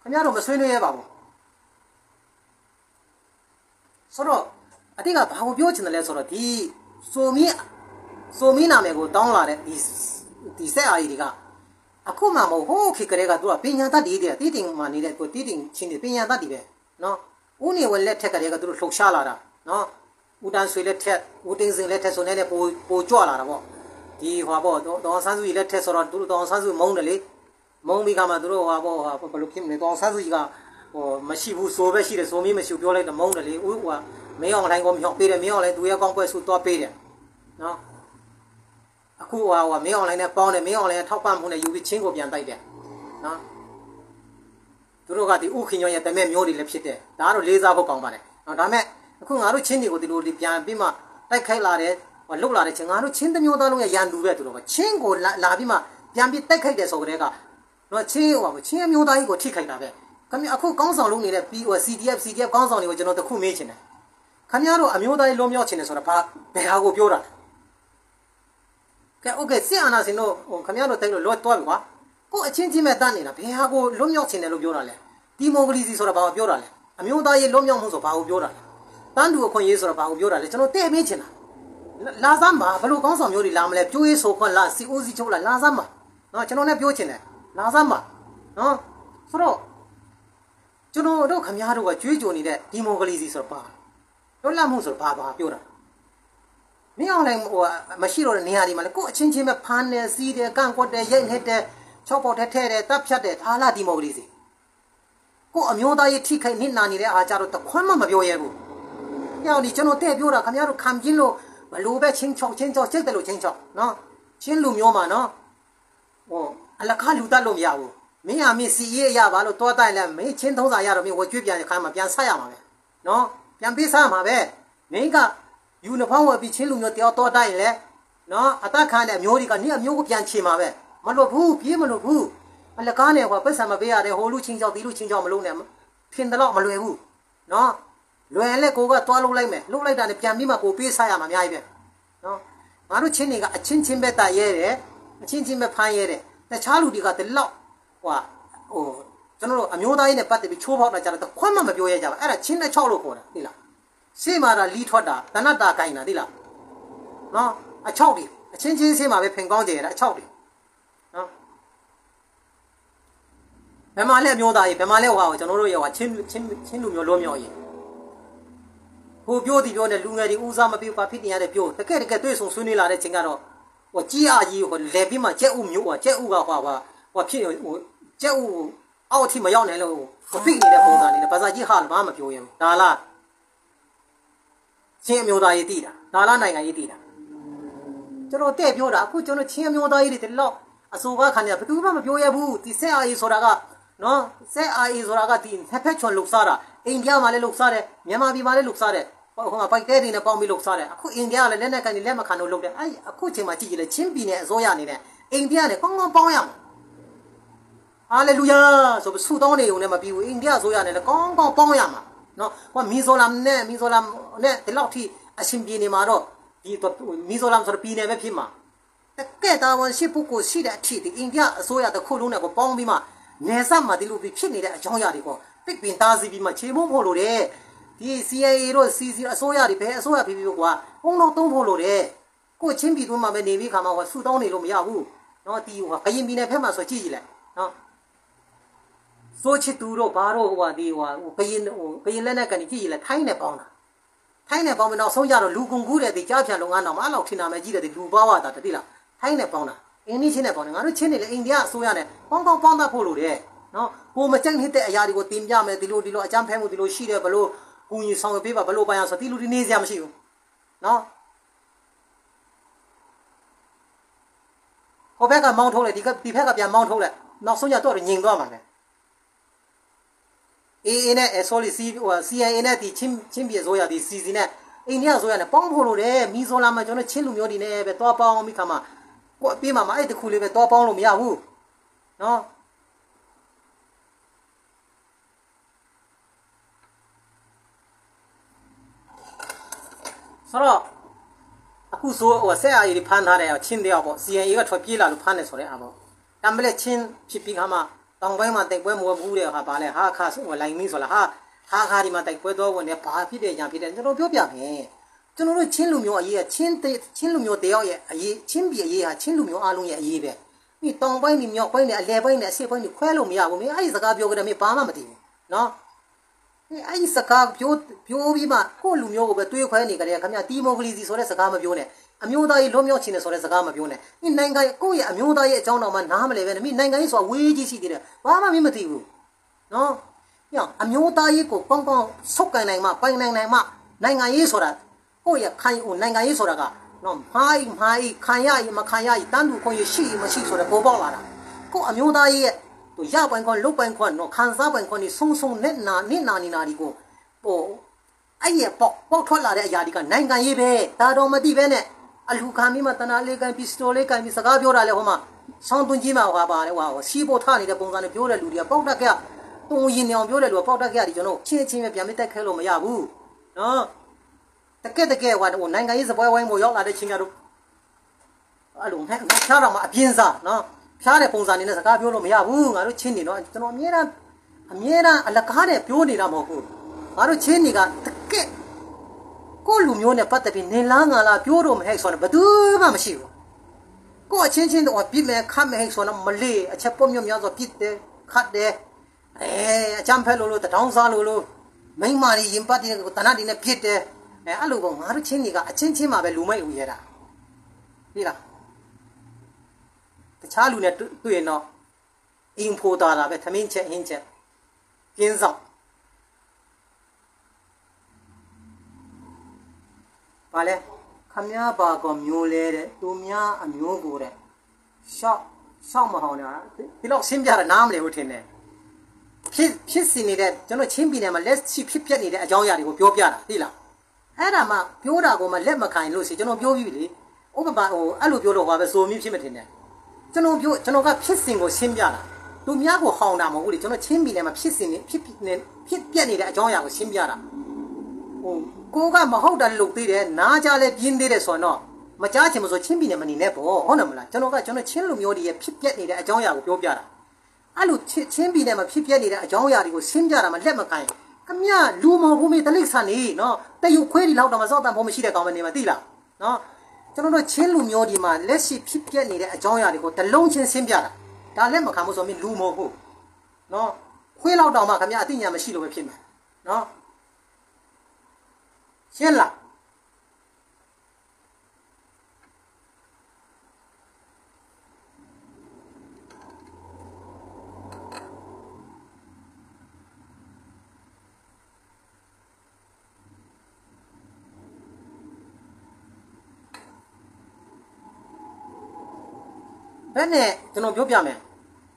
်ခင်ဗျားတို့မဆွေးနွေးရပါဘူးဆိုတော့အတိတ်ကဘာကိုပြောချင်တယ်လဲဆိုတော့ဒီဆိုမီနာမည်ကိုတောင်းလာတဲ့ဒီဆက်အာရီတွေကအခုမှမဟုတ်ဟိုခေတ်ကလေးကသူကပညာတတ်တွေတီးတင်မှနေတဲ့ကိုတီးတင်ချင်းတွေပညာတတ်တွေပဲနော်ဦးနေဝလက်ထက်ကလေးကသူတို့လှုပ်ရှားလာတာနော်ဦးတန်းဆွေလက်ထက်ဦးတင်းစင်လက်ထက်ဆိုနေနဲ့ပိုကြွလာတာပေါ့ဒီဒေါ်ဆန်းစုကြီးလက်ထက်ဆိုတော့သူတို့ဒေါ်ဆန်းစုမုန်းတယ်လေမုန်းပြီးခါမှသူတို့ဘယ်လိုဖြစ်မလဲဒေါ်ဆန်းစုကြီးကမရှိဘူးဆိုပဲရှိတယ်ဆိုမီးမရှိပြောလိုက်တော့မုန်းတယ်လေဦးမင်းအောင်လိုင်းကိုမြောက်ပေးတယ်မင်းအောင်လိုင်းသူရဲ့ကောင်းပွဲဆူသွားပေးတယ်နော်အခုမင်းအောင်လိုင်းနဲ့ပေါင်းတယ်မင်းအောင်လိုင်းထောက်ပံ့မှုနဲ့ယူပြီးချင်းကိုပြန်တိုက်တယ်နော်သူတို့ကဒီဥခင်ရောရဲ့တမဲမျိုးတွေလည်းဖြစ်တယ်ဒါကတော့လေးစားဖို့ကောင်းပါတယ်နော်ဒါမဲ့အခုငါတို့ချင်းတွေကိုဒီလိုပြန်ပြီးမှတိုက်ခိုက်လာတယ်လုတ်လာတဲ့ချင်းငါတို့ချင်းတစ်မျိုးသားလုံးရဲ့ရန်သူပဲသူတို့ကချင်းကိုလာပြီးမှပြန်ပြီးတိုက်ခိုက်တယ်ဆိုကြတဲ့ကနော်ချင်းအမျိုးသားကြီးကိုထိခိုက်တာပဲခင်ဗျအခုကောင်းဆောင်လုပ်နေတဲ့ CDF ကောင်းဆောင်တွေကိုကျွန်တော်တခုမေးချင်တယ်ခင်ဗျားတို့အမျိုးသားကြီးလုံးမြောက်ချင်တယ်ဆိုတာဘယ်ဟာကိုပြောတာလဲကဲစစ်အာဏာရှင်တို့ခင်ဗျားတို့တိုက်လို့လွတ်သွားပြီကွာကိုအချင်းချင်းမဲ့တတ်နေတာဘယ်ဟာကိုလုံးမြောက်ချင်တယ်လို့ပြောတာလဲဒီမိုကရေစီဆိုတာဘာကိုပြောတာလဲအမျိုးသားကြီးလုံးမြောက်မှုဆိုဘာကိုပြောတာလဲတန်းတူအခွင့်အရေးဆိုတာဘာကိုပြောတာလဲကျွန်တော်တဲ့မေးချင်တာလာစမ်းပါဘလို့ကောင်းဆောင်မျိုးတွေလာမလဲပြိုးရေးဆိုခွန်လာစီအိုးစီချုပ်လာစမ်းပါနော်ကျွန်တော်လည်းပြောချင်တယ်လာစမ်းပါနော်ဆိုတော့ကျွန်တော်တို့ခင်ဗျားတို့ကကြွေးကြော်နေတဲ့ဒီမိုကရေစီဆိုတာဘာလွတ်လပ်မှုဆိုတာဘာပြောတာ နေအောင်လည်းမရှိတော့တဲ့နေရာဒီမှာလေကိုအချင်းချင်းပဲဖမ်းတယ်စီးတယ်ကန့်ကွက်တယ်ရိတ်ဟစ်တယ်ချောက်ပေါက်ထဲထဲတယ်တပ်ဖြတ်တယ်ဒါလာဒီမိုကရေစီကိုအမျိုးသားရေးထိခိုက်နစ်နာနေတဲ့အားကြတော့တခွန်းမှမပြောရဘူး။ညောင်ဒီကျွန်တော်တဲ့ပြောတာခင်ဗျားတို့ခံပြင်းလို့ဘလို့ပဲချင်းချောက်စိတ်တယ်လို့ချင်းချောက်နော်ချင်းလူမျိုးမှာနော်ဟိုအလကားလူတတ်လို့မရဘူး။မင်းဟာမင်းစီရေးရပါလို့တောတိုက်လဲမင်းချင်းသုံးစာရတော့မင်းဝကျွေးပြန်ခိုင်းမှာပြန်ဆက်ရမှာပဲနော်ပြန်ပေးစားမှာပဲမင်းကယူနီဖောင်းဝယ်ပြီးချင်းလူမျိုးတယောက်တောတိုက်လဲနော်အသက်ခံတဲ့အမျိုးတွေကနေ့အမျိုးကိုပြန်ချေမှာပဲမလို့ဘူးပြေးမလို့ဘူးအလကားနဲ့ဟောပတ်စံမပေးရတယ်ဟိုလူချင်းချောက်ဒီလူချင်းချောက်မလုံးနဲ့ထင်တယ်လို့မလွယ်ဘူးနော်လွယ်လဲကိုကတွားလုံးလိုက်မယ်လုံးလိုက်တာနဲ့ပြန်ပြီးမှကိုပေးစားရမှာအများကြီးပဲနော်ငါတို့ချင်းတွေကအချင်းချင်းပဲတာရဲတယ်အချင်းချင်းပဲဖမ်းရဲတယ်တခြားလူတွေကတလောက်ဟိကျွန်တော်တို့အမျိုးသားရေးနဲ့ပတ်သက်ပြီးချိုးဖောက်တာကြတော့ခွန်းမှမပြောရကြပါအဲ့ဒါချင်းနဲ့6လို့ခေါ်တာသိလားရှေ့မှာဒါလီထွက်တာတနတ်တာကိုင်းတာသိလားနော်အ6ဒီအချင်းချင်းရှေ့မှာပဲဖင်ကောင်းကြရတာအ6ဒီနော်ဘယ်မှာလဲအမျိုးသားရေးဘယ်မှာလဲဟိုကျွန်တော်တို့ရောချင်းလူမျိုးလုံးမျိုးရေးဟိုပြောဒီပြောနဲ့လူငယ်တွေဦးစားမပြေပါဖြစ်နေရတဲ့ပြောတကယ်တွေ့ဆုံဆွေးနွေးလာတဲ့ချိန်ကတော့ဟိုကြီးအားကြီးဟိုလေပြီးမှကျက်ဥမျိုးကျက်ဥကဟိုဖြစ်ဟိုကျက်ဥအောက်အထိမရောက်နိုင်လို့ဟိုဖိနေတဲ့ပုံစံနေတဲ့ဘာသာကြီးဟာဘာမှမပြောရင်ဒါလားချင်းအမျိုးသားရေးတည်တာဒါလားနိုင်ငံရေးတည်တာကျွန်တော်တဲ့ပြောတာအခုကျွန်တော်ချင်းအမျိုးသားရေးတွေတလောက်အစိုးရခံရဘယ်သူမှမပြောရဘူးဒီဆက်အာရေးဆိုတာကနော်ဆက်အာရေးဆိုတာကဒီဖက်ချွန်လုတ်စားတာအိန္ဒိယမှာလည်းလုတ်စားတယ်မြန်မာပြည်မှာလည်းလုတ်စားတယ်ဟိုမှာပိုက်တဲတွေနဲ့ပေါင်းပြီးလုတ်စားတယ်အခုအိန္ဒိယကလည်းလက်နဲ့ကန်လက်မခံလို့လုတ်တယ်အဲ့အခုချိန်မှာကြည့်ကြည့်လေချင်းပြည်နယ်အစိုးရအနေနဲ့အိန္ဒိယနဲ့ကောင်းကောင်းပေါင်းရမှာဟာလေလုယာဆိုပြီးဆူတောင်းနေုံနဲ့မပြီးဘူးအိန္ဒိယအစိုးရနဲ့လည်းကောင်းကောင်းပေါင်းရမှာနော်ဟိုမီဇိုရမ်နဲ့ဒီလောက်ထိအရှင်ပြည်နေမှာတော့ဒီမီဇိုရမ်ဆိုတဲ့ပြည်နယ်ပဲဖြစ်မှာတကယ်တာဝန်ရှိပုဂ္ဂိုလ်ရှိတဲ့အထိဒီအိန္ဒိယအစိုးရတစ်ခုလုံးနဲ့ကိုပေါင်းပြီးမှနေဆက်မှာဒီလိုဖြစ်နေတဲ့အကြောင်းအရာတွေကိုပိတ်ပင်တားဆီးပြီးမှခြေမုံဖို့လို့တဲ့ဒီ CIA တို့ CC အစိုးရတွေပဲအစိုးရဖြစ်ပြီးကွာအုံတော့သုံးဖို့လို့တဲ့ကိုချင်းပြည်သူမှပဲနေပြီးခါမှာဟိုဆူတောင်းနေလို့မရဘူးနော်ဒီဟိုကရင်ပြည်နယ်ဖက်မှာဆိုကြည့်ကြည့်လိုက်နော်စိုးချစ်သူတို့ဘာတို့ဟိုဒီဟိုကရင်လက်နဲ့ကန်ကြည့်ကြည့်လိုက်ထိုင်းနဲ့ပေါင်းတာထိုင်းနဲ့ပေါင်းပြီးတော့ဆုံးကြတော့လူကုန်ကူးတဲ့ဒီကြားဖြန်လုပ်ငန်းတော့မအဲ့လောက်ထင်တာပဲကြီးတယ်ဒီလူပါဝါတာတတိလားထိုင်းနဲ့ပေါင်းတာအင်းကြီးချင်းနဲ့ပေါင်းတယ်ငါတို့ချင်းနေလေအိန္ဒိယအစိုးရနဲ့ပေါင်းတတ်ဖို့လို့တဲ့နော်ကိုမကြိုက်နေတဲ့အရာတွေကိုတင်ပြမယ်ဒီလိုအကြမ်းဖက်မှုဒီလိုရှိတယ်ဘလို့ကူညီဆောင်ရွက်ပေးပါဘလို့ပိုင်အောင်ဆိုဒီလူဒီနေစရာမရှိဘူးနော်ဟိုဘက်ကမောင်းထုတ်လိုက်ဒီဘက်ကပြန်မောင်းထုတ်လိုက်နောက်ဆုံးရတော့ညင်သွားမှာပဲAA နဲ့ sorry CIA နဲ့ဒီချင်းပြည်ဆိုရဒီ CC နဲ့အိန္ဒိယဆိုရနဲ့ပေါင်းဖို့လို့တဲ့မီဇိုလာမှာကျွန်တော်ချင်းလူမျိုးတွေနဲ့ပဲတွားပေါင်းပြီးခါမှာကိုအပြေးမှာအဲ့တခုလေးပဲတွားပေါင်းလို့မရဘူးနော်ဆိုတော့အခုဆိုဟိုဆက်အာရီဖမ်းထားတယ်ချင်းတယောက်ပေါ့ CIA ကထွက်ပြေးလာလို့ဖမ်းတယ်ဆိုတဲ့အားပေါ့တမ်ဘလက်ချင်းဖြစ်ပြီးခါမှာတောင်ပိုင်းမှာတိုက်ပွဲမဝဘူးတဲ့ဟာဗာလဲဟာခါဆိုလိုင်းမင်းဆိုလားဟာခါဒီမှာတိုက်ပွဲတော့ဝင်နေဘာဖြစ်တယ်ညာဖြစ်တယ်ကျွန်တော်ပြောပြမယ်ကျွန်တော်တို့ချင်းလူမျိုးအရေးကချင်းလူမျိုးတယောက်ရဲ့အရေးချင်းပြည်အရေးဟာချင်းလူမျိုးအားလုံးရဲ့အရေးပဲဒီတောင်ပိုင်းဒီမြောက်ပိုင်းနဲ့အလယ်ပိုင်းနဲ့အရှေ့ပိုင်းကိုခွဲလို့မရဘူးမင်းအဲ့ဒီစကားပြောကြတယ်မင်းဘာမှမသိဘူးနော်အဲ့ဒီစကားပြောပြီးမှကိုလူမျိုးကိုပဲတွေးခွဲနေကြတယ်ခင်ဗျတီမိုကရေစီဆိုတဲ့စကားမပြောနဲ့အမျိုးသားရေးလွတ်မြောက်ခြင်းနဲ့ဆိုတဲ့စကားမပြောနဲ့ဒီနိုင်ငံကိုယ့်ရဲ့အမျိုးသားရေးအကြောင်းတော်မှနားမလဲပဲနဲ့မိနိုင်ငံရေးဆိုတာဝေးကြီးရှိသေးတယ်ဘာမှမသိဘူးနော်ညအမျိုးသားရေးကိုကောင်းကောင်းဆုတ်ကန်နိုင်မှပိုင်နိုင်မှနိုင်ငံရေးဆိုတာကိုယ့်ရဲ့နိုင်ငံရေးဆိုတာကနော်မှားခံရရင်မခံရရင်တန်းတူခွင့်ရရှိမရှိဆိုတဲ့ပေါ်ပေါက်လာတာကိုယ့်အမျိုးသားရေးရဲ့ရပိုင်ခွင့်လုတ်ပိုင်ခွင့်နော်ခံစားပိုင်ခွင့်นี่ဆုံနဲ့နာဒီကိုဟိုအဲ့ရပေါက်ထွက်လာတဲ့အရာတွေကနိုင်ငံရေးပဲဒါတော့မသိပဲနဲ့အလူခံမိမတနာလေးကန်ပစ္စတိုလေးကန်ပြီးစကားပြောတာလေဟိုမှာဆောင်းသွင်းကြီးမှာဟောပါလေဟိုစီးပေါ်ထနေတဲ့ပုံစံနဲ့ပြောတဲ့လူတွေကပေါက်တက်ကတုံရင်အောင်ပြောတဲ့လူကပေါက်တက်ကဒီကျွန်တော်ချင်းပဲပြန်မတက်ခဲလို့မရဘူးနော်တကယ်ဟိုနိုင်ငံရေးစပွဲဝိုင်းကိုရောက်လာတဲ့ချင်းကတော့အဲ့လိုနဲ့ဖျားတော့မှအပြင်းစားနော်ဖျားတဲ့ပုံစံနဲ့စကားပြောလို့မရဘူးငါတို့ချင်းနေတော့ကျွန်တော်အမြဲတမ်းအလကားနဲ့ပြောနေတာမဟုတ်ဘူးငါတို့ချင်းနေကတကယ်ကိုလူမျိုးနဲ့ပတ်သက်ပြီးနေလားငါလားပြောတော့မဟဲ့ဆိုတော့ဘယ်သူမှမရှိဘူးကိုအချင်းတော့ပြစ်မယ်ခတ်မယ်ဟဲ့ဆိုတော့မလေးအချက်ပုံမျိုးများဆိုပြစ်တယ်ခတ်တယ်အချမ်းဖဲလို့တောင်းစားလို့မိန်းမတွေရင်ပတ်တယ်တနတ်တွေနဲ့ပြစ်တယ် အဲ့လိုပေါ့ငါတို့ချင်းတွေကအချင်းချင်းမှာပဲလူမိုက်လူရဲတာသိလားတခြားလူနဲ့တွေ့ရင်တော့အင်ဖိုတာတာပဲသမင်းချက်ဟင်းချက်ပြင်းဆောင်ဘာလဲခမည်းပါကမျိုးလဲတဲ့သူများအမျိုးကိုတဲ့ရှော့မဟောင်းနေတာဒီလောက်ရှင်းပြတာနားမလည်ဘူးထင်တယ်ဖြစ်စီနေတဲ့ကျွန်တော်ချင်းပြည်နယ်မှာလက်ရှိဖြစ်ပြနေတဲ့အကြောင်းအရာတွေကိုပြောပြတာသိလားအဲ့ဒါမှပြောတာကိုမှလက်မခံလို့ရှိကျွန်တော်ပြောပြီးလေဥပမာအဲ့လိုပြောတော့ဟာပဲစိုးမိဖြစ်မထင်နဲ့ကျွန်တော်ကဖြစ်စဉ်ကိုရှင်းပြတာသူများကိုဟောင်းတာမဟုတ်ဘူးလေကျွန်တော်ချင်းပြည်နယ်မှာဖြစ်စဉ်နေဖြစ်ပြနေတဲ့အကြောင်းအရာကိုရှင်းပြတာကိုကမဟုတ်တာလုပ်သေးတယ်နားကြလဲပြင်းသေးတယ်ဆိုတော့မကြားချင်မဆိုချင်းပြည်နယ်မနေနဲ့ပေါ့ဟုတ်တယ်မလားကျွန်တော်ချင်းလူမျိုးတွေရဲ့ဖြစ်ပြနေတဲ့အကြောင်းအရာကိုပြောပြတာအဲ့လိုချင်းပြည်နယ်မှာဖြစ်ပြနေတဲ့အကြောင်းအရာတွေကိုရှင်းပြတာမှလက်မခံခမရလူမဟုတ်ဘူးမေတလိษံနေနော်တယူခွေးဒီလောက်တော့မစောက်တန်ဖို့မရှိတဲ့ကောင်မနေမှာသိလားနော်ကျွန်တော်တို့ချင်းလူမျိုးဒီမှာလက်ရှိဖြစ်ပြနေတဲ့အကြောင်းအရာတွေကိုတလုံးချင်းရှင်းပြတာဒါလက်မခံဘူးဆိုရင်လူမဟုတ်ဘူးနော်ခွေးလောက်တော့မှခမရအသိဉာဏ်မရှိလို့ပဲဖြစ်မှာနော်ရှင်းလားဘယ်နဲ့ကျွန်တော်ပြောပြမယ်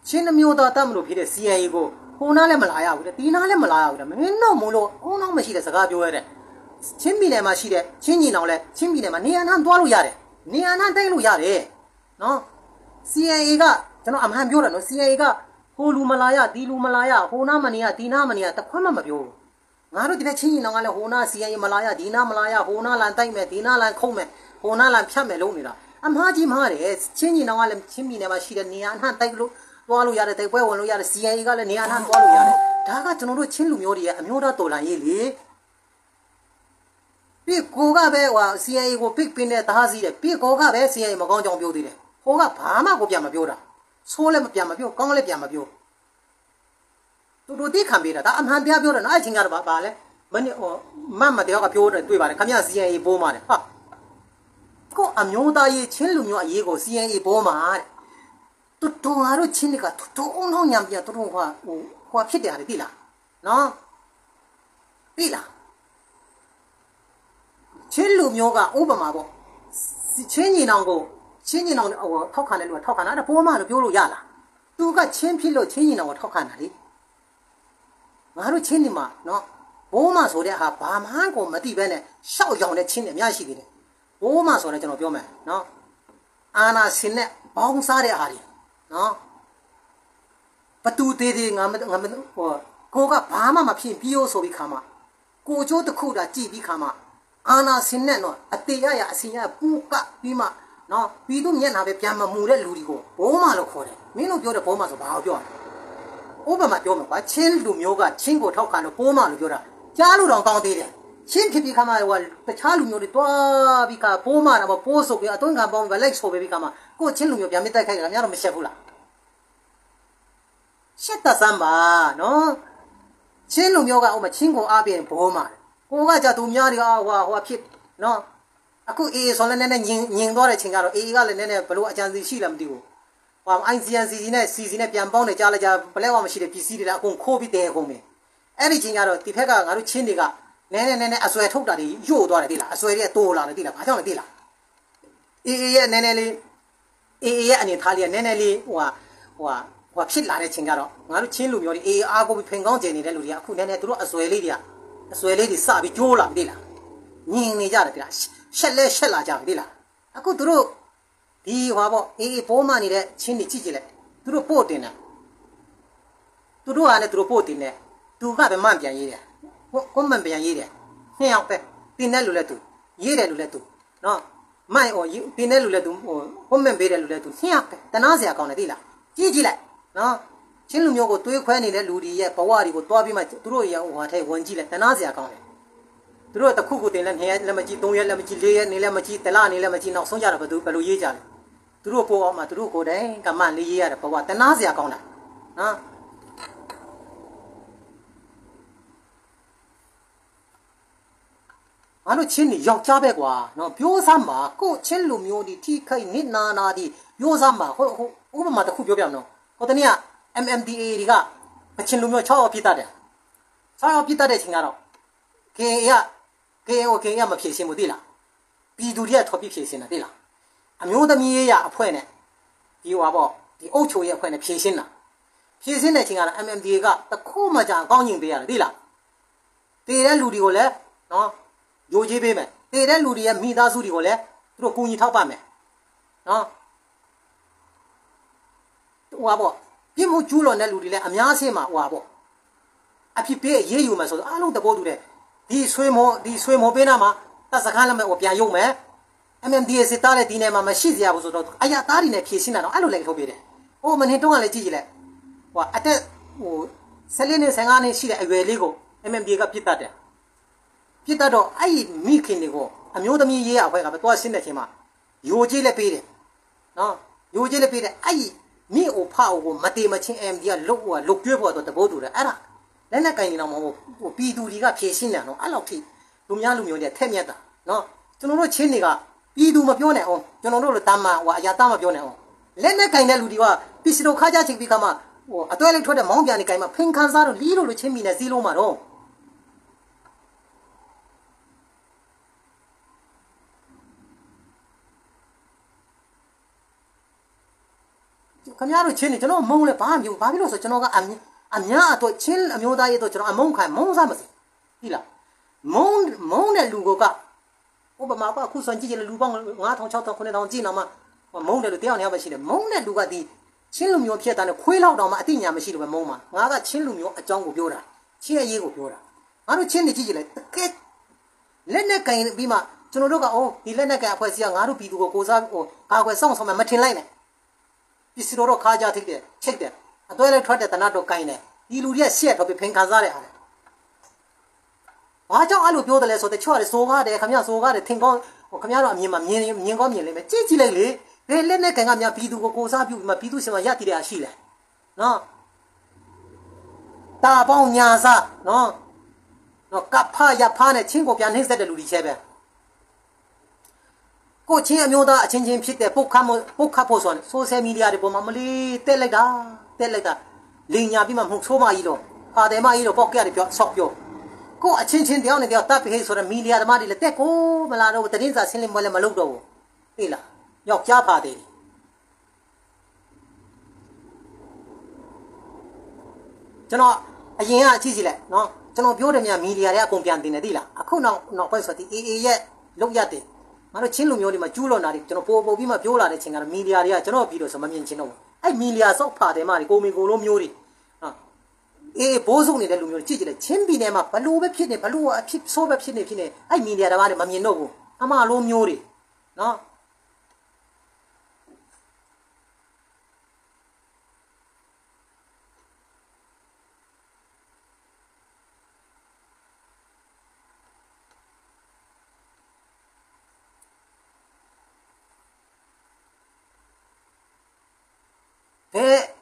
ချင်းနှမျိုးသားတတ်မလို့ဖြစ်တဲ့ CIA ကိုဟိုနားလည်းမလာရဘူးတဲ့ဒီနားလည်းမလာရဘူးတဲ့မင်းတော့မလို့ဟိုနောက်မရှိတဲ့စကားပြောရတဲ့ချင်းပြည်နယ်မှာရှိတဲ့ချင်းညီနောင်လဲချင်းပြည်နယ်မှာနေရာနှမ်းသွားလို့ရတယ်နေရာနှမ်းတိုက်လို့ရတယ်နော် CIA ကကျွန်တော်အမှန်ပြောတယ်နော် CIA ကဟိုလူမလာရဒီလူမလာရဟိုနားမနေရဒီနားမနေရတခွန်းမှမပြောဘူးငါတို့ဒီနေ့ချင်းညီနောင်ကလည်းဟိုနား CIA မလာရဒီနားမလာရဟိုနားလန်တိုက်မယ်ဒီနားလန်ခုံးမယ်ဟိုနားလန်ဖြတ်မယ်လုံးနေတာအမှားကြီးမှားတယ်ချင်းညီနောင်ကလည်းချင်းပြည်နယ်မှာရှိတဲ့နေရာနှမ်းတိုက်လို့သွားလို့ရတယ်တိုက်ပွဲဝင်လို့ရတယ် CIA ကလည်းနေရာနှမ်းသွားလို့ရတယ်ဒါကကျွန်တော်တို့ချင်းလူမျိုးတွေရဲ့အမျိုးသားတော်လှန်ရေးလေပြီးကိုကပဲဟို CIA ကိုပစ်ပင်းတဲ့သားစီးတယ်ပြီးကိုကပဲ CIA မကောင်းကြောင်ပြောသေးတယ်ဟိုကဘာမှကိုပြန်မပြောတာဆိုးလည်းမပြန်မပြောကောင်းလည်းပြန်မပြောတူတူတိခံပေးတာဒါအမှန်တရားပြောတယ်နော်အဲ့ချင်းကတော့ဘာလဲမနေ့ဟိုမတရားကပြောတယ်တွေ့ပါတယ်ခမရ CIA ပိုးမှာတယ်ဟာကိုအမျိုးသားရေးချင်းလူမျိုးအရေးကို CIA ပိုးမှာတဲ့တူငါတို့ချင်းတွေကတူအောင်အောင်ညံပြတူဟိုဖြစ်တယ်ဟာသိလားနော်သိလားချင်းလူမျိုးကဥပမာပေါ့ချင်းညီနောင်ကိုချင်းညီနောင်ဟိုထောက်ခံတယ်လို့ထောက်ခံတာပိုးမလို့ပြောလို့ရလားသူကချင်းဖြစ်လို့ချင်းညီနောင်ကိုထောက်ခံတာလေငါတို့ချင်းဒီမှာနော်ဘိုးမဆိုတဲ့ဟာဘာမှကိုမသိပဲနဲ့ရှောက်ရောင်တဲ့ချင်းတွေအများရှိသေးတယ်ဘိုးမဆိုတဲ့ကျွန်တော်ပြောမယ်နော်အာနာစင်နဲ့ဘောင်းစားတဲ့ဟာတွေနော်ဘတူသေးသေးငါဟိုကိုကဘာမှမဖြစ်ပြီးဆိုပြီးခါမှာကိုကျိုးတစ်ခုတာကြည့်ပြီးခါမှာအာနာစင်နဲ့နော်အတေရရအစင်ရပူကပြီးမှနော်ပြီးသူမျက်နှာပဲပြန်မမူတဲ့လူတွေကိုဘိုးမလို့ခေါ်တယ်မင်းတို့ပြောတဲ့ဘိုးမဆိုဘာကိုပြောလဲဥပမာပြောမှာကွာချင်းလူမျိုးကချင်းကိုထောက်ခံလို့ဘိုးမလို့ပြောတာကြားလို့တော့ကောင်းသေးတယ်ချင်းဖြစ်ပြီးခါမှာဟိုတခြားလူမျိုးတွေတွားပြီးခါဘိုးမတော့ပိုးဆုပ်ပြီးအတွင်းကပေါင်းပဲလိုက်ဆိုပြီးခါမှာကိုချင်းလူမျိုးပြန်မတိုက်ခိုက်ကြတာများတော့မရှက်ဘူးလားရှက်တဆမ်းပါနော်ချင်းလူမျိုးကဥပမာချင်းကိုအားပြင်ဘိုးမကိုကကြသူများတွေကဟိုဖြစ်နော်အခုအေးဆိုလည်းနည်းနည်းညင်သွားတဲ့ချိန်ကတော့အေးကလည်းနည်းနည်းဘလို့အကြံစီရှိလားမသိဘူးဟို ICNC နဲ့ CC နဲ့ပြန်ပေါင်းနေကြလိုက်ကြဘလဲဝမရှိတဲ့ PC တွေကအကုန်ခိုးပြီးတဲကုန်ပြီအဲ့ဒီချိန်ကတော့ဒီဖက်ကငါတို့ချင်းတွေကနည်းနည်းအဆွဲထုတ်တာတွေညှို့သွားတယ်သိလားအဆွဲတွေကတိုးလာတယ်သိလားဘာကြောင့်လဲသိလားအေးရဲ့နည်းနည်းလေးအေးရဲ့အနေထားလေးကနည်းနည်းလေးဟိုဖြစ်လာတဲ့ချိန်ကတော့ငါတို့ချင်းလူမျိုးတွေအေးအားကိုပြီးဖင်ကောင်းကျင်နေတဲ့လူတွေကအခုနည်းနည်းသူတို့အဆွဲလေးတွေစပြီးကျိုးလာပြီသိလားညင်နေကြတယ်သိလားရှက်လာကြပြီသိလားအခုသူတို့ဒီဟွာပေါ့အေးပိုးမနေတဲ့ချင်းတွေကြည့်ကြည့်လိုက်သူတို့ပို့တင်တယ်သူတို့ကလည်းသူတို့ပို့တင်တယ်သူကပဲမှန်ပြန်ရေးတယ်ကိုမှန်ပြန်ရေးတယ်နှစ်ယောက်ပဲတင်တဲ့လူလည်းသူရေးတယ်လူလည်းသူနော်မိုက်တင်တဲ့လူလည်းသူကိုမှန်ပေးတဲ့လူလည်းသူနှစ်ယောက်ပဲတနာစရာကောင်းတယ်သိလားကြည့်လိုက်နော်ချင်းလူမျိုးကိုတွေးခွဲနေတဲ့လူတွေရဲ့ဘဝတွေကိုတွားပြီးမှသူတို့ရဲ့ဟွာထဲဝင်ကြည့်လိုက်တနာစရာကောင်းတယ်သူတို့တခုခုတင်လဲ2ရက်လက်မကြည့်3ရက်လက်မကြည့်4ရက်နေလက်မကြည့်တလနေလက်မကြည့်နောက်ဆုံးကြတော့ဘယ်လိုရေးကြလဲသူတို့ပို့အောင်မှသူတို့ကိုယ်တိုင်ကမှန်လေးရေးရတယ်ဘဝတနာစရာကောင်းတာနော် ငါတို့ချင်းနေယောက်ျားပဲကွာနော်ပြောစမ်းပါကိုချင်းလူမျိုးဒီထိခိုက်နစ်နာနာဒီပြောစမ်းပါဟိုဥပမာတစ်ခုပြောပြမနော်ဟိုတနေ့က MMDA တွေကချင်းလူမျိုး6ယောက်ပြစ်တတ်တယ်6ယောက်ပြစ်တတ်တဲ့ချိန်ကတော့ KA မဖြေရှင်းဘူးသိလားပြည်သူတွေကထွက်ပြီးဖြေရှင်းတာသိလားအမျိုးသမီးရအဖွဲ့နဲ့ဒီဟွာပေါ့ဒီအုပ်ချုပ်ရေးအဖွဲ့နဲ့ဖြေရှင်းတာဖြေရှင်းတဲ့ချိန်ကတော့ MMDA ကတခုမှကြာကောင်းကျင်ပေးရတယ်သိလားတည်တဲ့လူတွေကိုလည်းနော်ယိုကြီးပေးမယ်တည်တဲ့လူတွေရဲ့မိသားစုတွေကိုလည်းသူတို့ကူညီထောက်ပံ့မယ်နော်ဟွာပေါ့ပြစ်မှုကျူးလွန်တဲ့လူတွေလည်းအများကြီးမှာဟွာပေါ့အဖြစ်ပေးရေးယူမယ်ဆိုတော့အားလုံးတဘောတူတယ်ဒီဆွေးမောပေးနာမှာတပ်စခန်းလည်းဟိုပြန်ရုံမယ် MMDA စစ်သားလည်းဒီနယ်မှာမရှိစရာဘူးဆိုတော့အရာသားတွေနဲ့ဖြည့်ရှင်းတာတော့အဲ့လိုလည်းထုတ်ပေးတယ်ဟိုမနေတော့ကလည်းကြည့်ကြည့်လိုက်ဟိုအတက်ဟို14နှစ်15နှစ်ရှိတဲ့အရွယ်လေးကို MMDA ကပြစ်တတ်တယ်ပြစ်တတ်တော့အဲ့ဒီမိခင်တွေကိုအမျိုးသမီးရေးရအဖွဲ့ကပဲတွားရှင်းတဲ့ချိန်မှာယိုကြီးလည်းပေးတယ်နော်ယိုကြီးလည်းပေးတယ်အဲ့ဒီမိအိုဖအိုကိုမတေမချင်း MMDA ကလုတ်ကျွေးဖို့တော့တဘောတူတယ်အဲ့ဒါလက်နဲ့ကင်နေတော့မဟုတ်ဘူးပြည်သူတွေကဖြည့်ရှင်းတယ်နော်အဲ့လောက်ထိလူများလူမျိုးတွေထက်မြက်တာနော်ကျွန်တော်တို့ချင်းတွေကပြည်သူမပြောနဲ့အောင်ကျွန်တော်တို့လည်းတမ်းမှဟိုအရာသားမပြောနဲ့အောင်လက်နဲ့ကင်တဲ့လူတွေကပစ္စည်းတို့ခါကြချစ်ပြီးခါမှဟိုအတွဲလေးထွက်တဲ့မောင်းပြန်နေကင်မှဖင်ခန်းစားတော့လီးလို့ချင်းမိနေစီးလုံးမှာတော့ခင်ဗျားတို့ချင်းနေကျွန်တော်မုန်းလဲဘာမှမပြောဘာဖြစ်လို့ဆိုကျွန်တော်ကအများအတွက်ချင်းအမျိုးသားရေးတော့ကျွန်တော်အမုန်းခံမုန်းစားမစသိလားမုန်းတဲ့လူကဥပမာပါခုစွန်ကြည့်ကြလူပေါင်း9000 6000 9000ကြည့်တော့မှမုန်းတယ်လို့တယောက်နေရာပဲရှိတယ်မုန်းတဲ့လူကဒီချင်းလူမျိုးဖြစ်တာနဲ့ခွေးလောက်တော့မှအတိညာမရှိလို့ပဲမုန်းမှာငါကချင်းလူမျိုးအကြောင်းကိုပြောတာချင်းအရေးကိုပြောတာငါတို့ချင်းနေကြည့်ကြလေတကယ်လက်နဲ့ကင်ပြီးမှကျွန်တော်တို့ကအိုးဒီလက်နဲ့ကင်အဖွဲ့အစည်းကငါတို့ပြည်သူကိုကိုစားဟိုကာကွယ်စောင့်ဆောင်မထင်လိုက်နဲ့ပစ္စည်းတော့ခါကြထိတယ်ချိတ်တယ်အတွဲလေးထွက်တဲ့တနတ်တော့ကင်တယ်ဒီလူတွေကရှက်တော့ဖင်ခံစားတဲ့ဟာလေဘာကြောင့်အဲ့လိုပြောတယ်လဲဆိုတော့ချော့တယ်စိုးကားတယ်ခမရစိုးကားတယ်ထင်ကောင်းဟိုခမရတော့အမြင်မှာမြင်ကောင်းမြင်လိမ့်မယ်ကြည့်ကြည့်လိုက်လေဘယ်လက်နဲ့ကန်ကများပြည်သူကိုစားပြုပြီးမှပြည်သူရှင်မရတည်တဲ့အရှိလဲနော်တာပေါင်းညာစားနော်ကပ်ဖရဖားနဲ့ချင်းကိုပြန်နှိမ့်ဆက်တဲ့လူတွေချဲပဲကိုချင်းအမျိုးသားအချင်းချင်းဖြစ်တဲ့ပုတ်ခတ်ဖို့ဆိုရင်ဆိုရှယ်မီဒီယာတွေပေါ်မှာမလေးတက်လိုက်တာလင်ညာပြီးမှမဟုတ်ဆိုးမကြီးတော့ဖာတယ်မကြီးတော့ပေါက်ကြရတယ်ပြောဆော့ပြောကိုအချင်းချင်းတယောက်နဲ့တယောက်တပ်ပြီးဆိုတော့မီဒီယာသမားတွေလည်းတက်ကိုမလာတော့တရင်စာဆင်းလင်းပွဲလည်းမလုပ်တော့ဘူးသိလားယောက်ျားဖာတယ်ကျွန်တော်အရင်ကအကြည့်ကြည့်လိုက်နော်ကျွန်တော်ပြောတယ်များမီဒီယာတွေအကုန်ပြန်တင်တယ်သိလားအခုနောက်ပိုင်းဆိုဒီ AA ရဲ့လောက်ရတယ်ငါတို့ချင်းလူမျိုးတွေမှာကျူးလွန်တာတွေကျွန်တော်ပို့ပြီးမှပြောလာတဲ့ချိန်ကတော့မီဒီယာတွေကကျွန်တော်ပြီးတော့ဆိုမမြင်ချင်းတော့အဲ့မီဒီယာစောက်ဖာတယ်မတွေကိုမီကိုလိုမျိုးတွေဘိုးစုံနေတဲ့လူမျိုးကြည့်ကြည့်လေချင်းပြည်နယ်မှာဘလို့ပဲဖြစ်နေဘလို့အဖြစ်ဆိုးပဲဖြစ်နေအဲ့မီဒီယာတွေမမြင်တော့ဘူးအမလိုမျိုးတွေနော်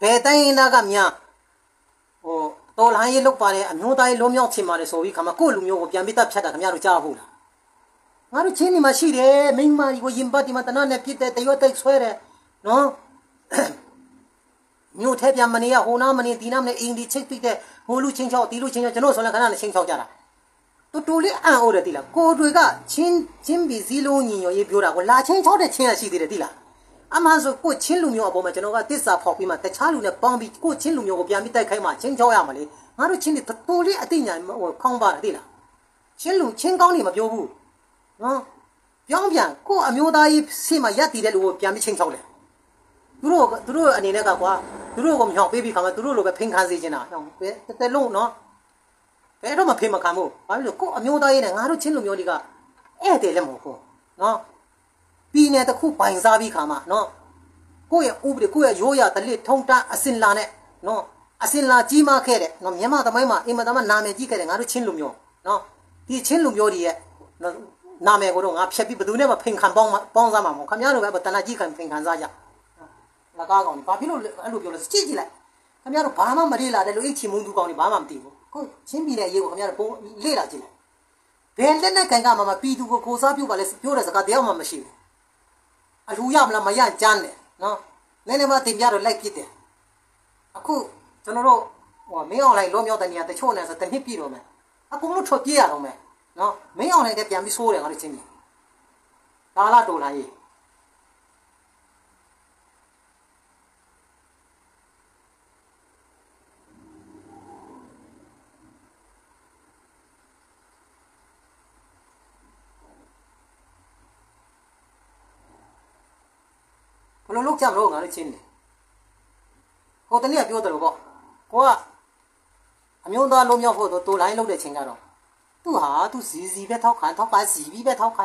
ဘယ်တိုင်းနာကများဟိုတော်လိုင်းရေးလောက်ပါတယ်အမျိုးသားရေးလုံးမြောက်ချင်ပါတယ်ဆိုပြီးခါမှကိုယ့်လူမျိုးကိုပြန်ပြီးတပ်ဖြတ်တာခင်ဗျားတို့ကြားဘူးလားငါတို့ချင်းနေမှာရှိတယ်မိန်းမကြီးကိုရင်ပတ်ဒီမှာတနနဲ့ပြစ်တဲ့တရွတ်တိတ်ဆွဲတယ်နော်မြို့ထဲပြန်မနေရဟိုနာမနေဒီနာမနေအင်းဒီချိတ်ပိတဲ့ဟိုလူချင်းချောက်ဒီလူချင်းချောက်ကျွန်တော်ဆိုလည်းခဏနဲ့ချင်းချောက်ကြတာတူလေးအံ့ဩတယ်တိလားကိုတွေကချင်းပြီးစီလုံးညီညွတ်ရေးပြောတာကိုလာချင်းချောက်တဲ့ချင်းရရှိသေးတယ်တိလားအမှန်ဆိုကိုချင်းလူမျိုးအပေါ်မှာကျွန်တော်ကတစ္ဆာဖောက်ပြီးမှတခြားလူနဲ့ပေါင်းပြီးကိုချင်းလူမျိုးကိုပြန်ပြီးတိုက်ခိုက်မှချင်းချောက်ရမှာလေငါတို့ချင်းတွေတူလေးအသိဉာဏ်ဟိုခေါင်းပါတယ်တိလားချင်းကောင်းနေမပြောဘူးနော်ပြောင်းပြန်ကိုအမျိုးသားကြီးစီမှာရက်တည်တဲ့လူကိုပြန်ပြီးချင်းချောက်တယ်သူတို့အနေနဲ့ကကွာသူတို့ကမြောက်ပေးပြီးခါမှသူတို့လိုပဲဖင်ခန်းစေချင်တာဟောတဲလုံးနော်ဘယ်တော့မှဖင်မခံဘူးဘာလို့ကိုအမျိုးသားကြီးနဲ့ငါတို့ချင်းလူမျိုးတွေကဧည့်တယ်လည်းမဟုတ်ဘူးနော်ပြည်နယ်တစ်ခုပိုင်စားပြီးခါမှနော်ကိုယ့်ရဲ့ဥပဒေကိုယ့်ရဲ့ရိုးရာတလစ်ထုံတန်းအစင်လာနဲ့နော်အစင်လာကြီးမားခဲ့တဲ့နော်မြန်မာသမိုင်းမှာအင်မတန်မှနာမည်ကြီးခဲ့တဲ့ငါတို့ချင်းလူမျိုးနော်ဒီချင်းလူမျိုးတွေရဲ့နာမည်ကိုတော့ငါဖြတ်ပြီးဘယ်သူနဲ့မှဖိန်ခံပေါင်းစားမှာမဟုတ်ခင်ဗျားတို့ပဲတဏှာကြီးခံဖိန်ခံစားကြငါကားကောင်ဘာဖြစ်လို့အဲ့လိုပြောလဲကြည့်ကြည့်လိုက်ခင်ဗျားတို့ဘာမှမလေ့လာတဲ့လူအိတ်ချီမုန်းသူကောင်တွေဘာမှမသိဘူးကိုချင်းပြည်နယ်အရေးကိုခင်ဗျားတို့လေ့လာကြည့်လိုက် ဘယ်လက်နဲ့ကန်ကမှပြည်သူကိုကိုစားပြုပါလေပြောတဲ့စကားတရားမှမရှိဘူးအလူရမလားမရကြမ်းတယ်နော်လည်းလည်းမတင်ပြတော့လိုက်ပြစ်တယ်အခုကျွန်တော်တို့ဟိုမင်းအောင်လိုက်လောမြောက်တဲ့နေရာတချို့နဲ့ဆိုတစ်နှစ်ပြည့်တော့မယ်အကုန်လုံးထွက်ပြေးရတော့မယ်နော်မင်းအောင်လိုက်တဲ့ပြန်ပြီးဆိုးတယ်ငါတို့ချင်းကြီးဒါလာတော်လာရေးဘယ်လိုလုပ်ကြမလို့ငါတို့ချင်းတယ်ဟိုတနေ့ကပြောတယ်လို့ပေါ့ကိုကအမျိုးသားလုံးမြောက်ဖို့တူလိုင်းလုပ်တဲ့ချိန်ကတော့သူဟာသူစီပဲထောက်ခံစီပြီးပဲထောက်ခံ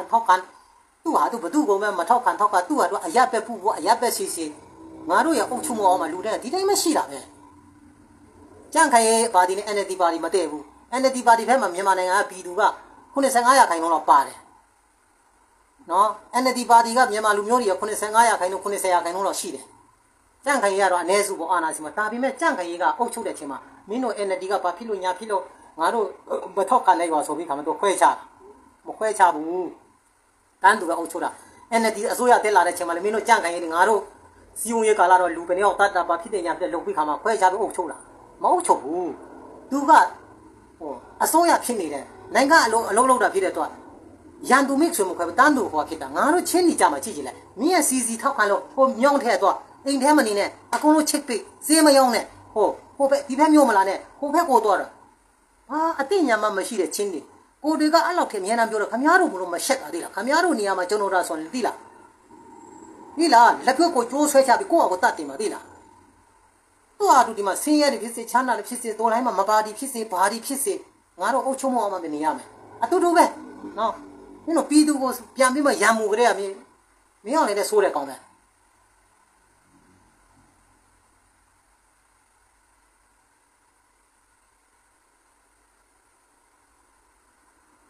သူဟာသူဘသူ့ကိုမှမထောက်ခံသူဟာသူအရက်ပဲပူဖို့အရက်ပဲစီငါတို့ရအုပ်ချုပ်မအောင်မလူတဲ့ဒီတိုင်းမရှိတာပဲကြန့်ခိုင်ရဲ့ပါတီနဲ့ NLD ပါတီမတည့်ဘူး NLD ပါတီဘက်မှာမြန်မာနိုင်ငံကပြည်သူက95%လောက်ပါတယ်နော် NLD ပါတီကမြန်မာလူမျိုးတွေက95%လို့90%လောက်ရှိတယ်ကြန့်ခိုင်ရတော့အ ਨੇ စုပေါ်အာနာစီမှာဒါပေမဲ့ကြန့်ခိုင်ရကအုပ်ချုပ်တဲ့ချိန်မှာမင်းတို့ NLD ကဘာဖြစ်လို့ညာဖြစ်လို့ငါတို့မထောက်ခံလိုက်ပါဆိုပြီးခါမှတော့ခွဲချတာမခွဲချဘူးတန်းသူကအုပ်ချုပ်တာ NLD အစိုးရတက်လာတဲ့ချိန်မှာလည်းမင်းတို့ကြန့်ခိုင်ရငါတို့စီယုံရကာလာတော့လူကနေအောင်တတ်တာဘာဖြစ်တဲ့ညာဖြစ်လုံပြီးခါမှခွဲချပြီးအုပ်ချုပ်တာမအုပ်ချုပ်ဘူးသူကဟိုအစိုးရဖြစ်နေတယ်နိုင်ငံအလုံးလောက်တာဖြစ်တဲ့တော့ရန်သူမိတ်ဆွေမခွဲဘူးတန်းသူဟိုဖြစ်တာငါတို့ချင်းနေကြမှာကြည့်ကြည့်လိုက်မင်းရဲ့စီထောက်ခံလို့ဟိုမြောင်းထဲတော့အိမ်ထဲမနေနဲ့အကုန်လုံးချစ်ပိတ်စေးမယောင်းနဲ့ဟိုဘက်ဒီဘက်မျိုးမလာနဲ့ဟိုဘက်ကိုတော့ဟာအတိညာမမရှိတဲ့ချင်းတွေကိုတွေကအဲ့လောက်ထင်မြန်နှံပြောတော့ခမားတို့ဘလို့မရှက်တာသေးလားခမားတို့နေရာမှာကျွန်တော်ဒါဆိုရင်သိလားလက်ပြုတ်ကိုကျိုးဆွဲချပြီးကိုယ့်အကိုတတ်တင်ပါသေးလားသူ့အားသူဒီမှာဆင်းရဲတယ်ဖြစ်စေချမ်းသာတယ်ဖြစ်စေတော်တိုင်းမှာမပါတီဖြစ်စေဘာတီဖြစ်စေငါတို့အုပ်ချုပ်မအောင်မနေရမယ်အတူတူပဲနော်မင်းတို့ပြည်သူကိုပြန်ပြီးမှရံမှုကြတဲ့မင်းအောင်လည်းဆိုးတယ်ကောင်းတယ်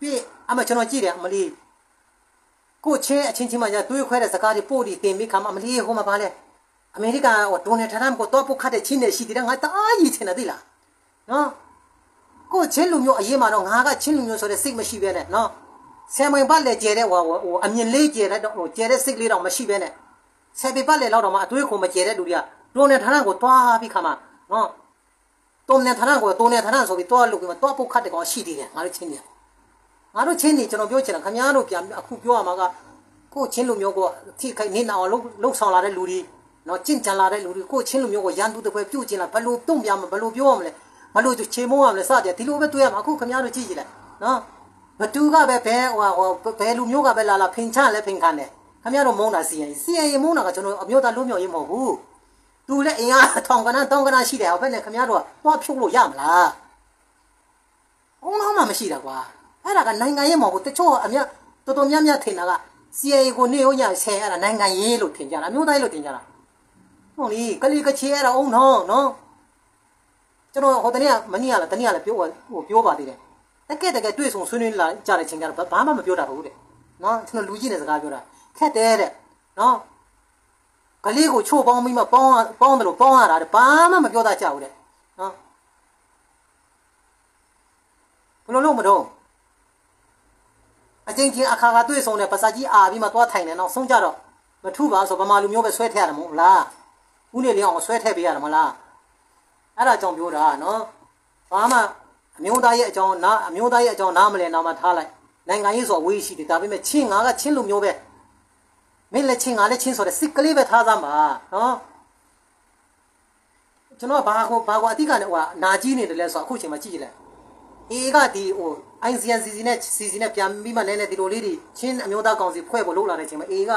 ပြီးအမကျွန်တော်ကြည့်တယ်အမလီကိုချင်းအချင်းချင်းမှညာတွေးခွဲတဲ့စကားတွေပို့ပြီးတင်ပြီးခါမှအမလီဟိုမှာပါလဲအမေရိကန်ဟိုဒေါ်နယ်ထရမ့်ကိုတော့ပုတ်ခတ်တဲ့ချင်းတွေရှိတယ်ငါတအားကြီးချင်တယ်သိလားနော်ကိုချင်းလူမျိုးအရေးမှာတော့ငါကချင်းလူမျိုးဆိုတဲ့စိတ်မရှိပဲနဲ့နော်ဆယ်မိုင်ပတ်လေကျဲတဲ့ဟိုအမြင်လေးကျဲတဲ့ဟိုကျဲတဲ့စိတ်လေးတော့မရှိပဲနဲ့ဆယ်ပေပတ်လေလောက်တော့မှအတွေးကိုမကျဲတဲ့လူတွေကဒေါ်နယ်ထရမ့်ကိုတွားပြီးခါမှနော်ဒေါ်နယ်ထရမ့်ကိုဒေါ်နယ်ထရမ့်ဆိုပြီးတွားလို့ပြီးမှတွားပုတ်ခတ်တဲ့ကောင်ရှိသေးတယ်ငါတို့ချင်းတွေငါတို့ချင်းနေကျွန်တော်ပြောချင်တာခင်ဗျားတို့ပြန်အခုပြောရမှာကကိုချင်းလူမျိုးကိုထိခိုက်နေအောင်လှုပ်ဆောင်လာတဲ့လူတွေနော်ကျင့်ကြံလာတဲ့လူတွေကိုချင်းလူမျိုးကိုရန်သူတစ်ခွဲပြုတ်ကျင်လာဘလို့တုံ့ပြန်မဘလို့ပြောရမလဲဘလို့ချေမုန်းရမလဲစတယ်ဒီလိုပဲတွေးရမှာအခုခင်ဗျားတို့ကြည့်ကြည့်လိုက်နော်ဘသူကပဲဘယ်လူမျိုးကပဲလာဖိန်ချလဲဖိန်ခံတယ်ခင်ဗျားတို့မုန်းတာစီရင်မုန်းတာကကျွန်တော်အမျိုးသားလုံးမြောက်ရေးမဟုတ်ဘူးသူလည်းအင်အားထောင်ကနန်းတောင်းကနန်းရှိတယ်ဟောဘယ်နဲ့ခင်ဗျားတို့ကသွားဖြုတ်လို့ရမလားဘုံတော့မှမရှိတာကွာအဲ့ဒါကနိုင်ငံရေးမဟုတ်ဘူးတချို့အမြတ်တော်တော်များများထင်တာက CIA ကိုနေဦးညာဆယ်အဲ့ဒါနိုင်ငံရေးလို့ထင်ကြတာအမျိုးသားရေးလို့ထင်ကြတာဟုတ်လေကလေးကချေအဲ့ဒါအောင်နော်ကျွန်တော်ဟိုတနေ့ကမနေ့ကလည်းတနေ့ကလည်းပြောပါသေးတယ်တကယ်တွေ့ဆုံဆွေးနွေးလာကြတဲ့ချိန်ကျတော့ဘာမှမပြောတာဘူးတဲ့နော်ကျွန်တော်လူကြီးနဲ့စကားပြောတာခက်တယ်တဲ့နော်ကလေးကိုချို့ပေါင်းပြီးမှပေါင်းတယ်လို့ပေါင်းရတာတဲ့ဘာမှမပြောတတ်ကြဘူးတဲ့နော်ဘယ်လိုလုပ်မတော့အချင်းချင်းအခါခါတွေ့ဆုံတဲ့ပစာကြီးအာပြီးမှသွားထိုင်တယ်နော်ဆုံးကြတော့မထုပါဆိုဗမာလူမျိုးပဲဆွဲထည့်ရတယ်မဟုတ်လားဦးနေလင်းအောင်ဆွဲထည့်ပေးရတယ်မလားအဲ့ဒါကြောင့်ပြောတာနော်ဘာမှအမျိုးသားရဲ့အကြောင်းနားအမျိုးသားရဲ့အကြောင်းနားမလဲနားမှာထားလိုက်နိုင်ငံရေးဆိုဝေးရှိတယ်ဒါပေမဲ့ချင်းငါကချင်းလူမျိုးပဲမင်းလည်းချင်းငါလည်းချင်းဆိုတဲ့စစ်ကလေးပဲထားသားမှာနော်ကျွန်တော်ဘာကိုအတိကနဲ့ဟိုနာကြီးနေတယ်လဲဆိုအခုချိန်မှာကြည့်ကြည့်လိုက်အေကဒီဟို ICNCC နဲ့ CC နဲ့ပြန်ပြီးမှလည်းဒီလိုလေးတွေချင်းအမျိုးသားကောင်စီဖွဲ့ဖို့လုပ်လာတဲ့အချိန်မှာအေက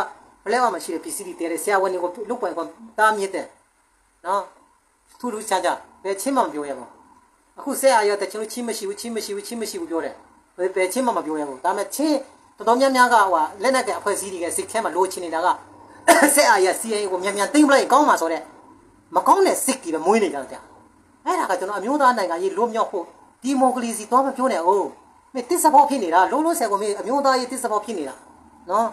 ဘလဲမှမရှိတဲ့ PCD တဲတဲ့ဆရာဝန်တွေကိုလုတ်ပိုင်တားမြစ်တဲ့နော်ထူးထူးခြားခြားဘယ်ချင်းမှမပြောရဘူးအခုဆရာရတဲ့ချင်းချင်းမရှိဘူးပြောတယ်ဘယ်ချင်းမှမပြောရဘူးဒါပေမဲ့ချင်းတော်တော်များများကဟိုလက်နက်ကအဖွဲ့အစည်းတွေကစိတ်ထဲမှာလိုချင်နေတာကဆက်အားရ CIA ကိုမြန်သိမ့်ပလိုက်ကောင်းမှာဆိုတဲ့မကောင်းတဲ့စိတ်ကြီးပဲမွေးနေကြတယ်အဲ့ဒါကကျွန်တော်အမျိုးသားနိုင်ငံရေးလွတ်မြောက်ဖို့ဒီမိုကရေစီတော့မပြောနဲ့ဟုတ်မင်းတစ်စပေါဖြစ်နေတာလုံးလုံးဆယ်ကိုမင်းအမျိုးသားရေးတစ်စပေါဖြစ်နေတာနော်